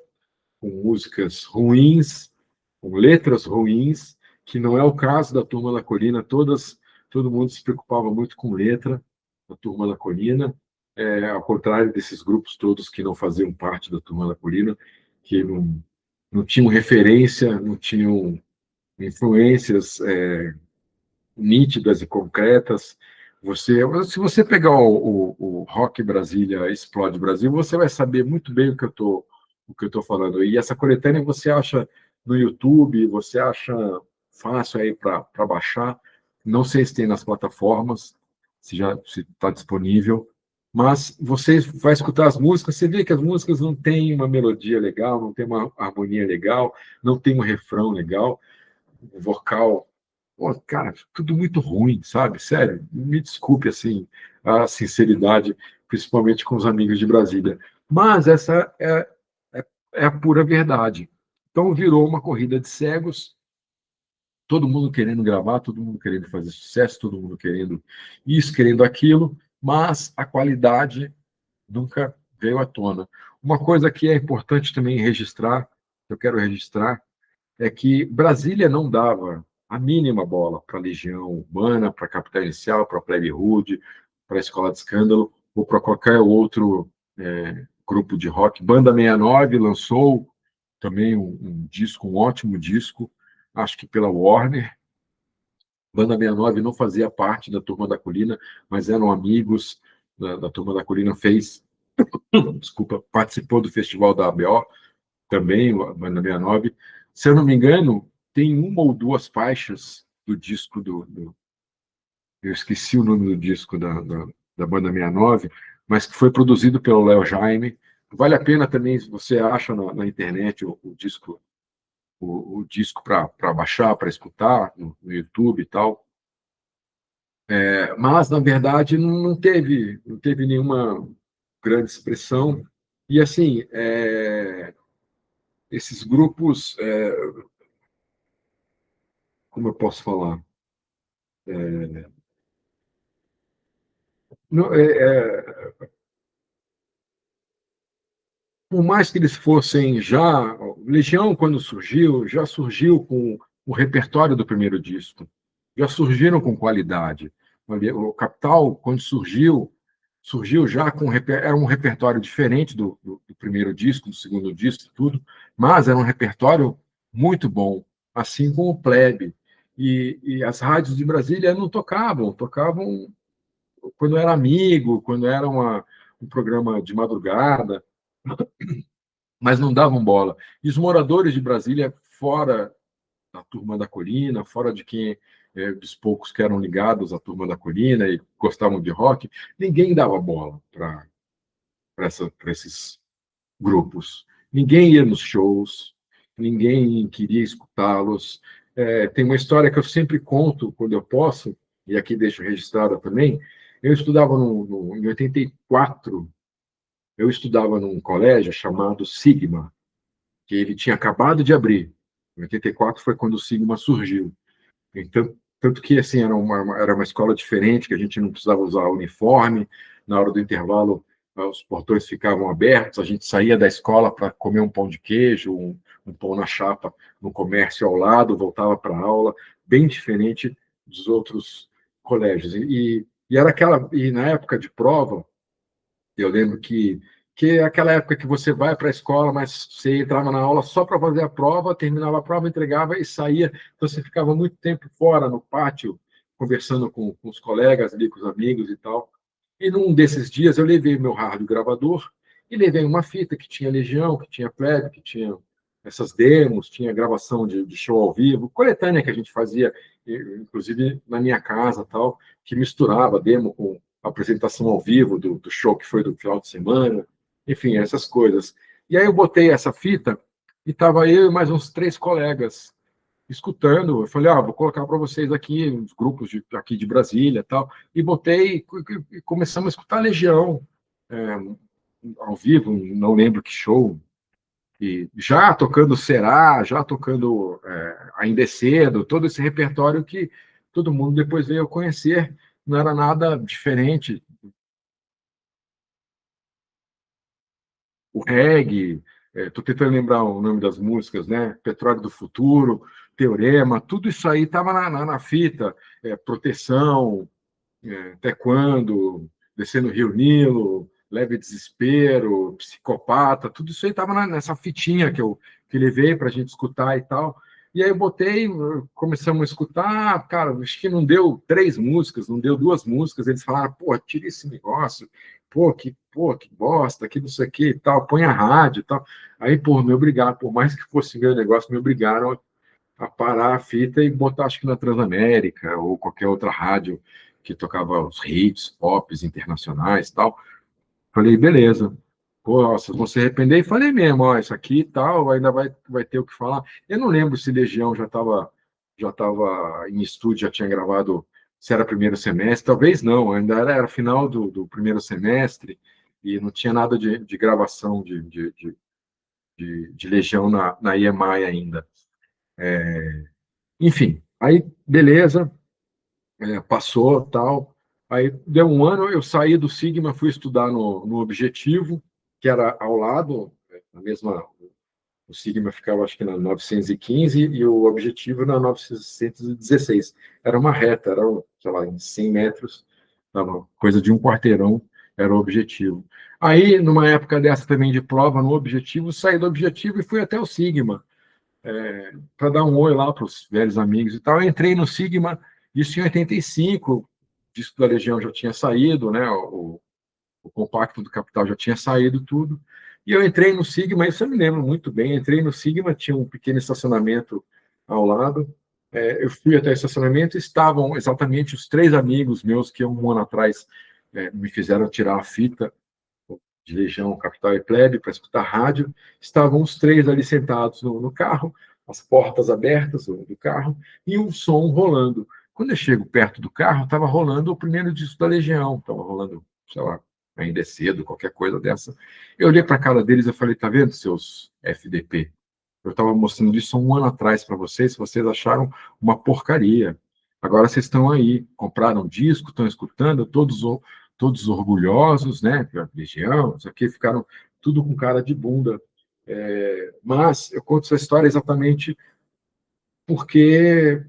com músicas ruins, com letras ruins, que não é o caso da Turma da Colina. Todo mundo se preocupava muito com letra da Turma da Colina, ao contrário desses grupos todos que não faziam parte da Turma da Colina, que não tinham referência, não tinham influências nítidas e concretas. Se você pegar o Rock Brasília Explode Brasil, você vai saber muito bem o que eu tô falando. E essa coletânea você acha no YouTube, você acha fácil aí para baixar. Não sei se tem nas plataformas, se está disponível, mas você vai escutar as músicas, você vê que as músicas não têm uma melodia legal, não tem uma harmonia legal, não tem um refrão legal, o vocal. Pô, cara, tudo muito ruim, sabe? Sério, me desculpe assim a sinceridade, principalmente com os amigos de Brasília. Mas essa é a pura verdade. Então virou uma corrida de cegos, todo mundo querendo gravar, todo mundo querendo fazer sucesso, todo mundo querendo isso, querendo aquilo, mas a qualidade nunca veio à tona. Uma coisa que é importante também registrar, que eu quero registrar, é que Brasília não dava a mínima bola para a Legião Urbana, para a Capital Inicial, para a Plebe Rude, para a Escola de Escândalo ou para qualquer outro grupo de rock. Banda 69 lançou também um disco, um ótimo disco, acho que pela Warner. Banda 69 não fazia parte da Turma da Colina, mas eram amigos da Turma da Colina, desculpa, participou do festival da ABO, também, a Banda 69. Se eu não me engano, tem uma ou duas faixas do disco eu esqueci o nome do disco da Banda 69, mas que foi produzido pelo Léo Jaime. Vale a pena também, se você acha na internet o disco para baixar, para escutar no YouTube e tal. Mas, na verdade, não teve nenhuma grande expressão. E, assim, esses grupos, como eu posso falar? Não, por mais que eles fossem já. Legião, quando surgiu, já surgiu com o repertório do primeiro disco, já surgiram com qualidade. O Capital, quando surgiu já com era um repertório diferente do primeiro disco, do segundo disco, tudo, mas era um repertório muito bom, assim como o Plebe. E as rádios de Brasília não tocavam quando era amigo, quando era um programa de madrugada, mas não davam bola. E os moradores de Brasília, fora da Turma da Colina, fora de quem dos poucos que eram ligados à Turma da Colina e gostavam de rock, ninguém dava bola para esses grupos. Ninguém ia nos shows, ninguém queria escutá-los. Tem uma história que eu sempre conto quando eu posso, e aqui deixo registrada também. Eu estudava em 84, eu estudava num colégio chamado Sigma, que ele tinha acabado de abrir. Em 84 foi quando o Sigma surgiu. Então, tanto que assim era uma escola diferente, que a gente não precisava usar uniforme. Na hora do intervalo, os portões ficavam abertos, a gente saía da escola para comer um pão de queijo, um pão na chapa no comércio ao lado, voltava para a aula, bem diferente dos outros colégios. E era aquela, e na época de prova, eu lembro que é aquela época que você vai para a escola, mas você entrava na aula só para fazer a prova, terminava a prova, entregava e saía. Então você ficava muito tempo fora, no pátio, conversando com os colegas ali, com os amigos e tal. E num desses dias eu levei meu rádio gravador e levei uma fita que tinha Legião, que tinha Plebe, que tinha essas demos, tinha gravação de show ao vivo, coletânea que a gente fazia, inclusive na minha casa, tal, que misturava demo com apresentação ao vivo do show que foi do final de semana, enfim, essas coisas. E aí eu botei essa fita e estava eu e mais uns 3 colegas escutando. Eu falei, vou colocar para vocês aqui uns grupos aqui de Brasília, tal, e botei e começamos a escutar Legião é, ao vivo, não lembro que show, e já tocando Será, já tocando Ainda é Cedo, todo esse repertório que todo mundo depois veio a conhecer, não era nada diferente. O reggae, estou tentando lembrar o nome das músicas, né? Petróleo do Futuro, Teorema, tudo isso aí estava na fita, Proteção, Até Quando, Descendo o Rio Nilo, Leve Desespero, Psicopata, tudo isso aí estava nessa fitinha que levei para a gente escutar e tal. E aí eu botei, começamos a escutar, cara, acho que não deu 3 músicas, não deu 2 músicas, eles falaram, pô, tira esse negócio, pô, que bosta, que não sei o que e tal, põe a rádio e tal. Aí, pô, me obrigaram, por mais que fosse meu negócio, me obrigaram a parar a fita e botar, acho que na Transamérica ou qualquer outra rádio que tocava os hits, pops internacionais e tal. Falei, beleza. Pô, vocês vão se arrepender. E falei mesmo, isso aqui e tal, ainda vai ter o que falar. Eu não lembro se Legião já tava em estúdio, já tinha gravado, se era primeiro semestre, talvez não, ainda era final do primeiro semestre e não tinha nada de gravação de Legião na EMI ainda. Enfim, aí beleza, passou tal. Aí deu um ano, eu saí do Sigma, fui estudar no Objetivo, que era ao lado, na mesma. O Sigma ficava, acho que na 915 e o Objetivo na 916. Era uma reta, era, sei lá, em 100 metros, coisa de um quarteirão, era o Objetivo. Aí, numa época dessa também de prova no Objetivo, saí do Objetivo e fui até o Sigma para dar um oi lá para os velhos amigos e tal. Eu entrei no Sigma, isso em 85, o disco da Legião já tinha saído, né? O compacto do Capital já tinha saído tudo. E eu entrei no Sigma, isso eu me lembro muito bem. Entrei no Sigma, tinha um pequeno estacionamento ao lado. Eu fui até o estacionamento, estavam exatamente os 3 amigos meus que um ano atrás me fizeram tirar a fita de Legião, Capital e Plebe para escutar rádio. Estavam os 3 ali sentados no carro, as portas abertas do carro e um som rolando. Quando eu chego perto do carro, estava rolando o primeiro disco da Legião, estava rolando, sei lá, Ainda é Cedo, qualquer coisa dessa. Eu olhei para a cara deles e falei, tá vendo, seus FDP? Eu estava mostrando isso um ano atrás para vocês acharam uma porcaria. Agora vocês estão aí, compraram um disco, estão escutando, todos orgulhosos, né? Legião, isso aqui, ficaram tudo com cara de bunda. Mas eu conto essa história exatamente porque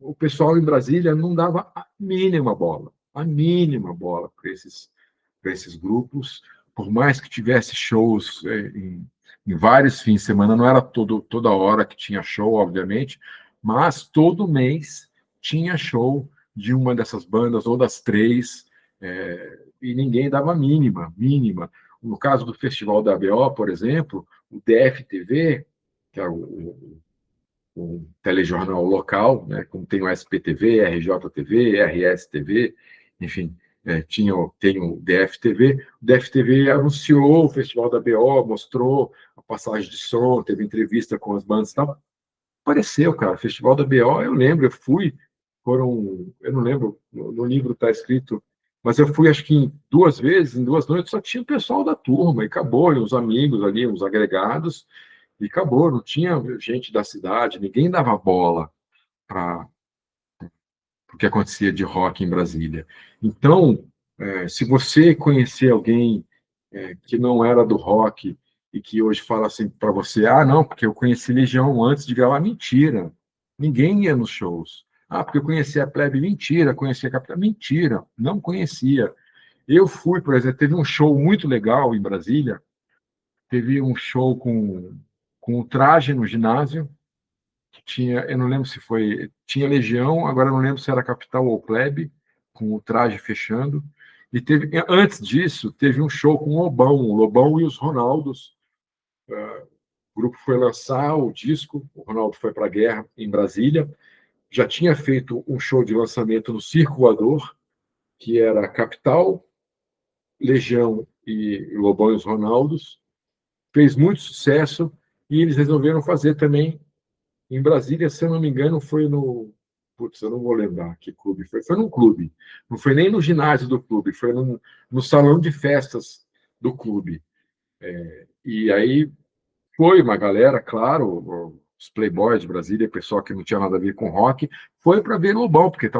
o pessoal em Brasília não dava a mínima bola para esses grupos, por mais que tivesse shows em vários fins de semana, não era toda hora que tinha show, obviamente, mas todo mês tinha show de uma dessas bandas ou das 3, e ninguém dava mínima. No caso do Festival da ABO, por exemplo, o DFTV, que é o telejornal local, né, como tem o SPTV, RJTV, RSTV, enfim, tem o DFTV. O DFTV anunciou o Festival da BO, mostrou a passagem de som, teve entrevista com as bandas e tal. Apareceu, cara, Festival da BO, eu lembro, eu fui, eu não lembro, no livro está escrito, mas eu fui acho que em 2 vezes, em 2 noites, só tinha o pessoal da turma, e acabou, e os amigos ali, os agregados, e acabou, não tinha gente da cidade, ninguém dava bola para o que acontecia de rock em Brasília. Então, se você conhecer alguém que não era do rock e que hoje fala assim para você, ah, não, porque eu conheci Legião antes de gravar, mentira. Ninguém ia nos shows. Ah, porque eu conhecia a Plebe, mentira. Conhecia a Capital, mentira. Não conhecia. Eu fui, por exemplo, teve um show muito legal em Brasília, teve um show com o Traje no ginásio, que tinha, eu não lembro se foi, tinha Legião, agora eu não lembro se era Capital ou Plebe, com o Traje fechando. E teve, antes disso, teve um show com o Lobão e os Ronaldos. O grupo foi lançar o disco, o Ronaldo foi para a guerra em Brasília, já tinha feito um show de lançamento no Circo Voador, que era Capital, Legião e Lobão e os Ronaldos, fez muito sucesso, e eles resolveram fazer também em Brasília, se eu não me engano, foi no. Putz, eu não vou lembrar que clube foi. Foi num clube. Não foi nem no ginásio do clube, foi no salão de festas do clube. E aí foi uma galera, claro, os playboys de Brasília, pessoal que não tinha nada a ver com rock, foi para ver Lobão, porque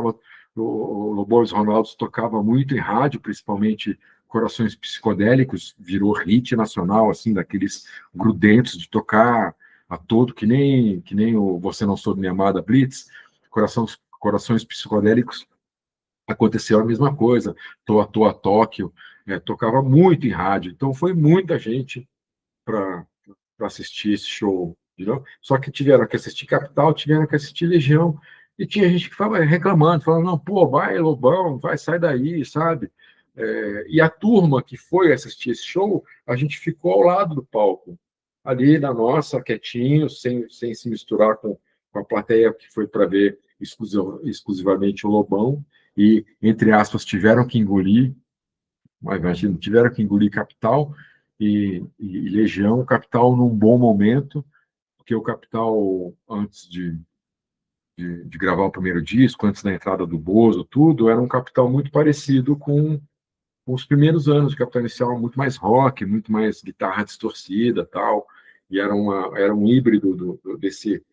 o Lobão e os Ronaldos tocava muito em rádio, principalmente Corações Psicodélicos, virou hit nacional, assim, daqueles grudentos de tocar a todo, que nem o Você Não Soube Minha Amada Blitz, Corações Psicodélicos, aconteceu a mesma coisa, Toa Toa Tóquio, tocava muito em rádio, então foi muita gente para assistir esse show, entendeu? Só que tiveram que assistir Capital, tiveram que assistir Legião, e tinha gente que estava reclamando, falando, não, pô, vai, Lobão, vai, sai daí, sabe? E a turma que foi assistir esse show, a gente ficou ao lado do palco, ali na nossa, quietinho, sem se misturar com a plateia que foi para ver exclusivamente o Lobão, e, entre aspas, tiveram que engolir, mas imagina, tiveram que engolir Capital e Legião, Capital num bom momento, porque o Capital, antes de gravar o primeiro disco, antes da entrada do Bozo, tudo, era um Capital muito parecido com os primeiros anos de Capital Inicial, muito mais rock, muito mais guitarra distorcida, tal, e era um híbrido desse,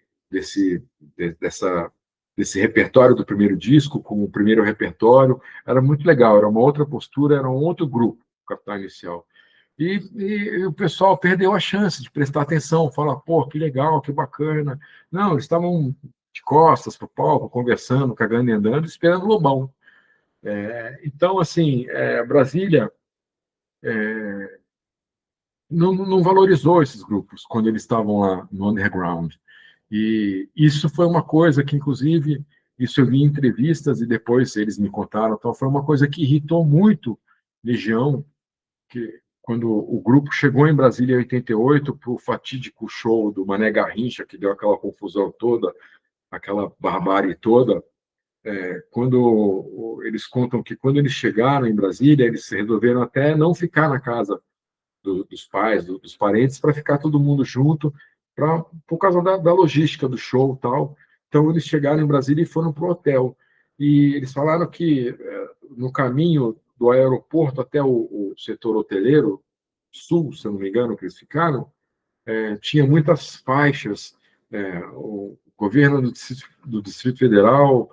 dessa, desse repertório do primeiro disco com o primeiro repertório, era muito legal, era uma outra postura, era um outro grupo, Capital Inicial. E o pessoal perdeu a chance de prestar atenção, falar, pô, que legal, que bacana. Não, eles estavam de costas para o palco, conversando, cagando e andando, esperando o Lobão. Então, assim, Brasília não valorizou esses grupos quando eles estavam lá no underground. E isso foi uma coisa que, inclusive, isso eu vi em entrevistas e depois eles me contaram, então, foi uma coisa que irritou muito Legião, que quando o grupo chegou em Brasília em 88 para o fatídico show do Mané Garrincha, que deu aquela confusão toda, aquela barbárie toda, quando eles contam que quando eles chegaram em Brasília, eles resolveram até não ficar na casa dos pais, dos parentes, para ficar todo mundo junto, por causa da logística do show e tal. Então, eles chegaram em Brasília e foram para o hotel. E eles falaram que no caminho do aeroporto até o setor hoteleiro, sul, se eu não me engano, que eles ficaram, tinha muitas faixas. O governo do Distrito Federal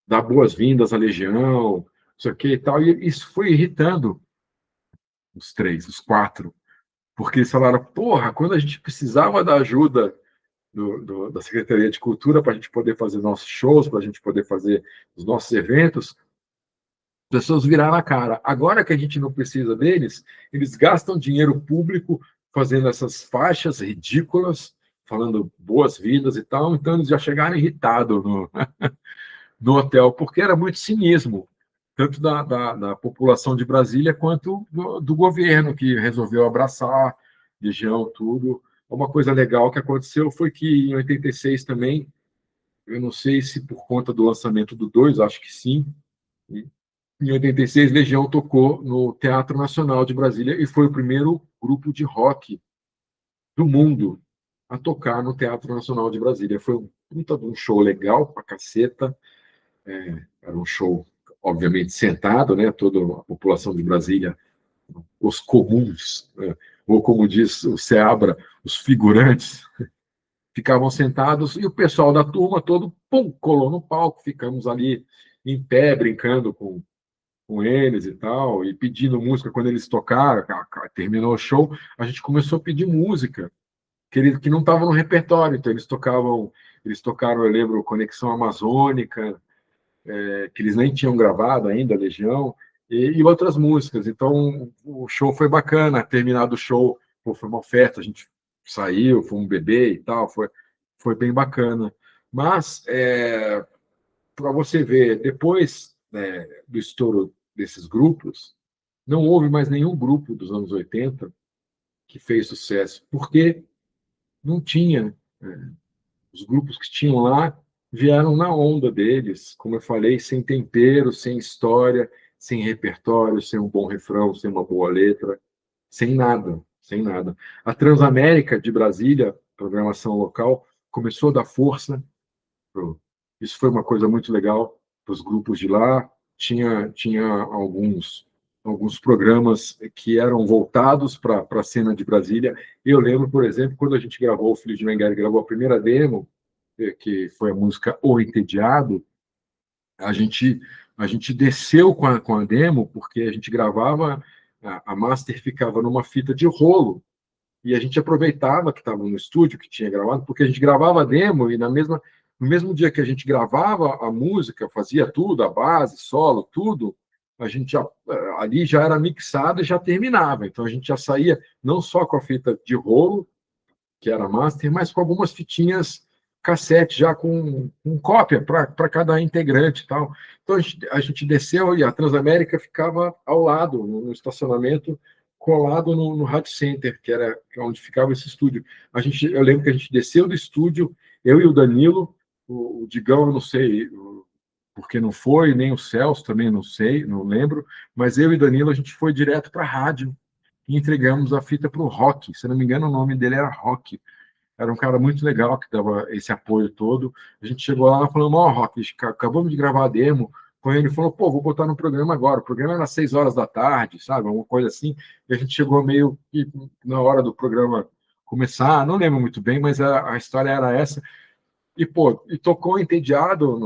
dá boas-vindas à Legião, não sei o que e tal. E isso foi irritando os três, os quatro, porque eles falaram, porra, quando a gente precisava da ajuda da Secretaria de Cultura para a gente poder fazer nossos shows, para a gente poder fazer os nossos eventos, as pessoas viraram a cara. Agora que a gente não precisa deles, eles gastam dinheiro público fazendo essas faixas ridículas, falando boas-vindas e tal, então eles já chegaram irritados no hotel, porque era muito cinismo, tanto da população de Brasília quanto do governo, que resolveu abraçar Legião, tudo. uma coisa legal que aconteceu foi que em 86 também, eu não sei se por conta do lançamento do 2, acho que sim, em 86 Legião tocou no Teatro Nacional de Brasília e foi o primeiro grupo de rock do mundo a tocar no Teatro Nacional de Brasília. Foi um show legal pra caceta, era um show, obviamente, sentado, né? Toda a população de Brasília, os comuns, né? Ou como diz o Seabra, os figurantes, ficavam sentados e o pessoal da turma todo, pum, colou no palco, ficamos ali em pé, brincando com eles e tal, e pedindo música quando eles tocaram, terminou o show, a gente começou a pedir música, que não estava no repertório, então eles tocaram, eu lembro, Conexão Amazônica, que eles nem tinham gravado ainda, Legião, e outras músicas. Então, o show foi bacana. Terminado o show, pô, foi uma festa, a gente saiu, fomos beber e tal, foi bem bacana. Mas, para você ver, depois do estouro desses grupos, não houve mais nenhum grupo dos anos 80 que fez sucesso, porque não tinha. Os grupos que tinham lá vieram na onda deles, como eu falei, sem tempero, sem história, sem repertório, sem um bom refrão, sem uma boa letra, sem nada, sem nada. A Transamérica de Brasília, programação local, começou a dar força. Isso foi uma coisa muito legal para os grupos de lá. Tinha alguns programas que eram voltados para a cena de Brasília. Eu lembro, por exemplo, quando a gente gravou, o Filho de Menguele gravou a primeira demo, que foi a música O Entediado, a gente, a gente desceu com a demo, porque a gente gravava, a master ficava numa fita de rolo, e a gente aproveitava que estava no estúdio, que tinha gravado, porque a gente gravava a demo, e no mesmo dia que a gente gravava a música, fazia tudo, a base, solo, tudo, a gente já, ali já era mixado e já terminava. Então a gente já saía não só com a fita de rolo, que era master, mas com algumas fitinhas cassete já com cópia para cada integrante e tal. Então a gente desceu e a Transamérica ficava ao lado, no estacionamento, colado no Rádio Center, que era onde ficava esse estúdio. Eu lembro que a gente desceu do estúdio, eu e o Danilo, o Digão, eu não sei porque não foi, nem o Celso também não sei, não lembro, mas eu e Danilo a gente foi direto para a rádio e entregamos a fita para o Rock. Se não me engano, o nome dele era Rock. Era um cara muito legal que dava esse apoio todo. A gente chegou lá e falou: Ó, Rock, acabamos de gravar a demo. Com ele falou: pô, vou botar no programa agora. O programa era às 6 horas da tarde, sabe? Uma coisa assim. E a gente chegou meio que na hora do programa começar, não lembro muito bem, mas a história era essa. E, pô, e tocou Entediado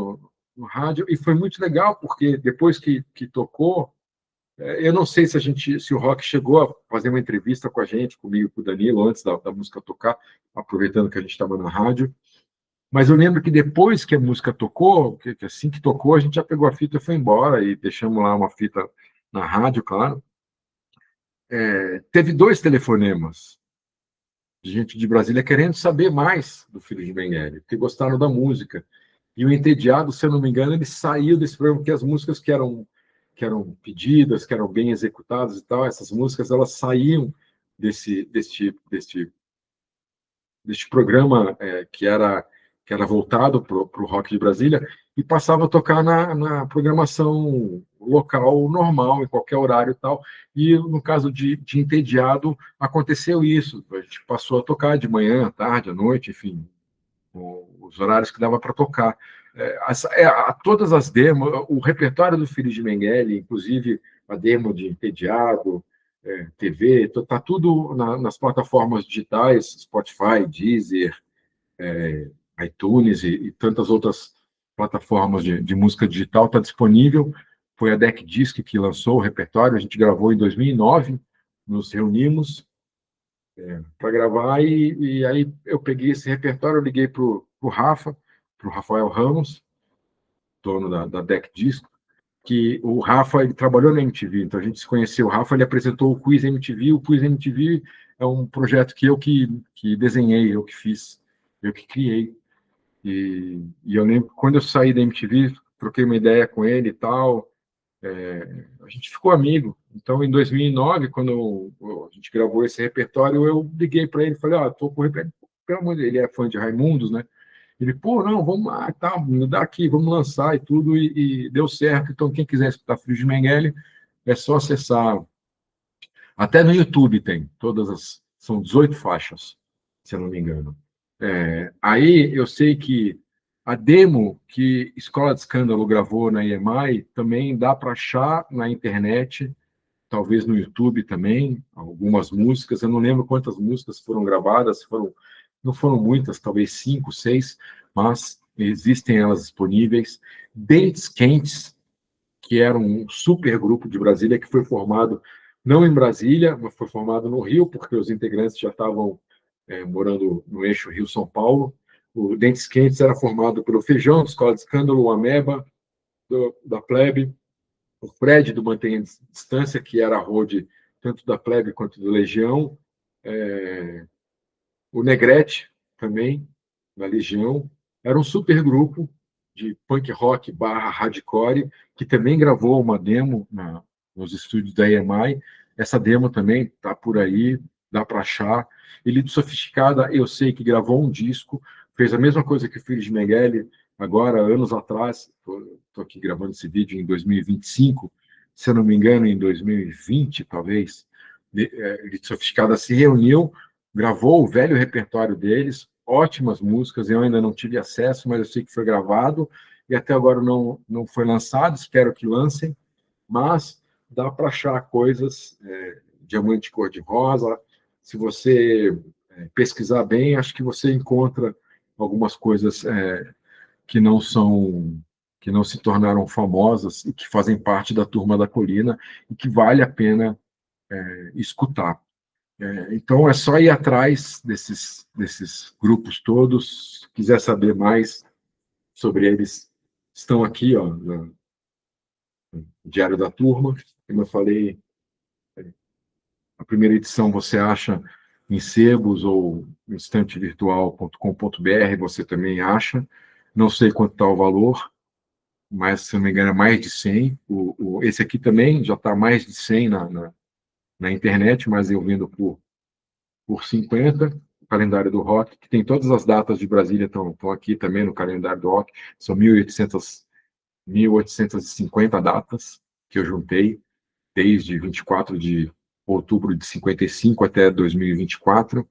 no rádio, e foi muito legal, porque depois que tocou, eu não sei se o Rock chegou a fazer uma entrevista com a gente, comigo, com o Danilo, antes da música tocar, aproveitando que a gente estava na rádio. Mas eu lembro que depois que a música tocou, que assim que tocou, a gente já pegou a fita e foi embora, e deixamos lá uma fita na rádio, claro. Teve dois telefonemas de gente de Brasília querendo saber mais do Filho de Mengele, porque gostaram da música. E o Entediado, se eu não me engano, ele saiu desse programa, porque as músicas que eram pedidas, que eram bem executadas e tal, essas músicas, elas saíam deste programa que era voltado para o rock de Brasília e passava a tocar na programação local normal, em qualquer horário e tal. E no caso de Entediado, aconteceu isso. A gente passou a tocar de manhã, à tarde, à noite, enfim, os horários que dava para tocar. Todas as demos, o repertório do Filho de Mengele, inclusive a demo de Entediado, TV, está tudo nas plataformas digitais, Spotify, Deezer, iTunes e tantas outras plataformas de música digital, está disponível. Foi a Deck Disc que lançou o repertório, a gente gravou em 2009, nos reunimos para gravar, e aí eu peguei esse repertório, eu liguei para o Rafa, para o Rafael Ramos, dono da Deck Disc, que o Rafa ele trabalhou na MTV, então a gente se conheceu. O Rafa ele apresentou o Quiz MTV. O Quiz MTV é um projeto que eu que desenhei, eu que fiz, eu que criei. E eu lembro que quando eu saí da MTV, troquei uma ideia com ele e tal. A gente ficou amigo. Então, em 2009, quando a gente gravou esse repertório, eu liguei para ele e falei, estou com o repertório, pelo amor de Deus, ele é fã de Raimundos, né? Ele, pô, não, vamos lá, tá, me dá aqui, vamos lançar e tudo, e deu certo. Então, quem quiser escutar Frios de Mengele, é só acessar. Até no YouTube tem, são 18 faixas, se eu não me engano. Aí eu sei que a demo que Escola de Escândalo gravou na EMI também dá para achar na internet, talvez no YouTube também, algumas músicas. Eu não lembro quantas músicas foram gravadas, não foram muitas, talvez 5, 6, mas existem elas disponíveis. Dentes Quentes, que era um super grupo de Brasília, que foi formado não em Brasília, mas foi formado no Rio, porque os integrantes já estavam morando no eixo Rio-São Paulo. O Dentes Quentes era formado pelo Feijão, do Escola de Escândalo, o Ameba, da Plebe, o Fred, do Mantenha Distância, que era a road tanto da Plebe quanto do Legião, o Negrete, também, da Legião. Era um super grupo de punk rock barra hardcore, que também gravou uma demo nos estúdios da EMI. Essa demo também está por aí, dá para achar. Elite Sofisticada, eu sei que gravou um disco, fez a mesma coisa que o Filhos de Mengele, agora, anos atrás, estou aqui gravando esse vídeo em 2025, se eu não me engano, em 2020, talvez, Elite Sofisticada se reuniu, gravou o velho repertório deles, ótimas músicas, eu ainda não tive acesso, mas eu sei que foi gravado, e até agora não foi lançado, espero que lancem, mas dá para achar coisas, Diamante Cor-de-Rosa, se você pesquisar bem, acho que você encontra algumas coisas que não se tornaram famosas e que fazem parte da Turma da Colina e que vale a pena escutar. Então, é só ir atrás desses grupos todos. Se quiser saber mais sobre eles, estão aqui, ó, no Diário da Turma. Como eu falei, a primeira edição você acha em sebos ou instantevirtual.com.br, você também acha. Não sei quanto está o valor, mas, se não me engano, é mais de 100. Esse aqui também já está mais de 100 na internet, mas eu vendo por 50, o calendário do rock, que tem todas as datas de Brasília, estão aqui também no calendário do rock, são 1.850 datas que eu juntei, desde 24 de outubro de 55 até 2024,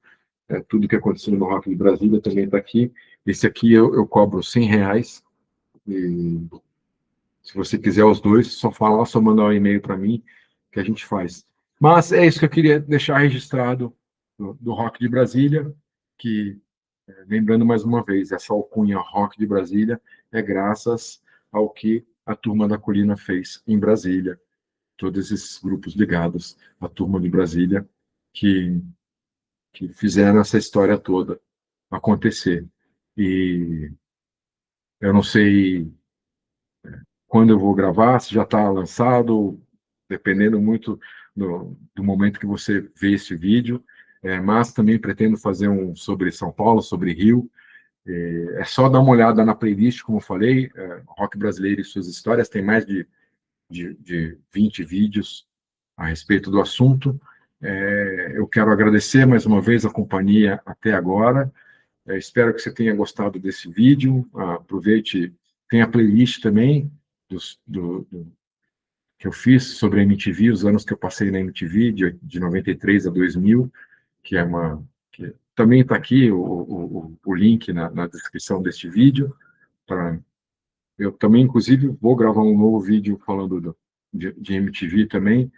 tudo que aconteceu no Rock de Brasília também está aqui. Esse aqui eu cobro R$ 100, e se você quiser os dois, só falar, só mandar um e-mail para mim, que a gente faz. Mas é isso que eu queria deixar registrado do Rock de Brasília, que, lembrando mais uma vez, essa alcunha Rock de Brasília é graças ao que a Turma da Colina fez em Brasília, todos esses grupos ligados à Turma de Brasília que, que fizeram essa história toda acontecer. E eu não sei quando eu vou gravar, se já está lançado, dependendo muito do momento que você vê esse vídeo, mas também pretendo fazer um sobre São Paulo, sobre Rio. É só dar uma olhada na playlist, como eu falei, Rock Brasileiro e Suas Histórias, tem mais de 20 vídeos a respeito do assunto. Eu quero agradecer mais uma vez a companhia até agora. Espero que você tenha gostado desse vídeo. Aproveite, tem a playlist também que eu fiz sobre a MTV, os anos que eu passei na MTV, de 93 a 2000, que é que também está aqui o link na descrição deste vídeo. Eu também, inclusive, vou gravar um novo vídeo falando de MTV também.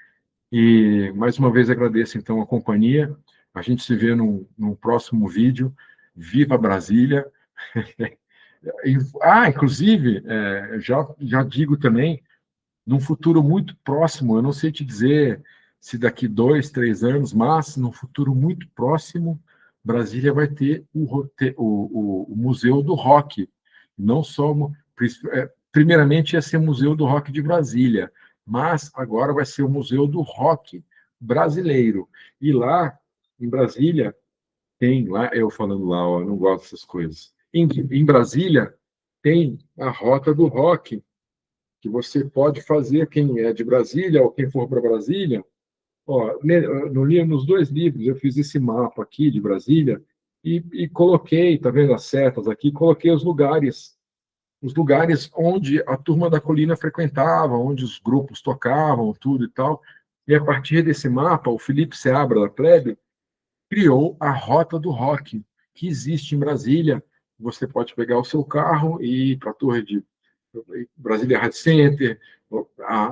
E, mais uma vez, agradeço, então, a companhia. A gente se vê num próximo vídeo. Viva Brasília! Inclusive, já digo também, num futuro muito próximo, eu não sei te dizer se daqui 2, 3 anos, mas num futuro muito próximo, Brasília vai ter o Museu do Rock. Não só, primeiramente ia ser o Museu do Rock de Brasília, mas agora vai ser o Museu do Rock brasileiro. E lá, em Brasília, lá eu falando lá, ó, não gosto dessas coisas. Em Brasília, tem a Rota do Rock, que você pode fazer, quem é de Brasília ou quem for para Brasília. Ó, nos dois livros eu fiz esse mapa aqui de Brasília e coloquei, tá vendo as setas aqui, coloquei os lugares onde a turma da colina frequentava, onde os grupos tocavam, tudo e tal. E a partir desse mapa, o Felipe Seabra da Plebe criou a Rota do Rock, que existe em Brasília. Você pode pegar o seu carro e ir para a Torre de Brasília Rádio Center,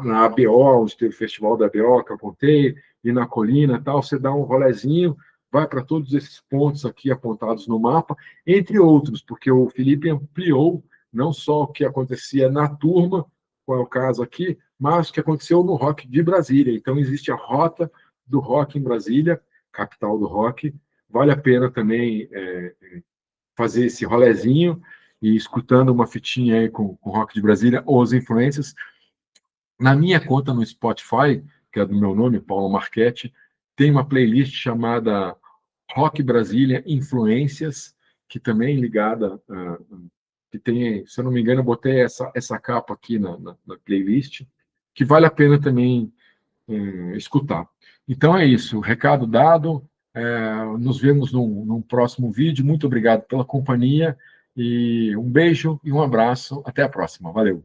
na ABO, onde teve o festival da ABO, que eu contei, e na colina tal, você dá um rolezinho, vai para todos esses pontos aqui apontados no mapa, entre outros, porque o Felipe ampliou não só o que acontecia na turma, qual é o caso aqui, mas o que aconteceu no rock de Brasília. Então, existe a Rota do Rock em Brasília, capital do rock. Vale a pena também fazer esse rolezinho e escutando uma fitinha aí com rock de Brasília ou as influências. Na minha conta no Spotify, que é do meu nome, Paulo Marchetti, tem uma playlist chamada Rock Brasília Influências, que também é ligada, que tem, se eu não me engano, eu botei essa capa aqui na playlist, que vale a pena também escutar. Então é isso, recado dado, nos vemos num próximo vídeo. Muito obrigado pela companhia, e um beijo e um abraço. Até a próxima. Valeu.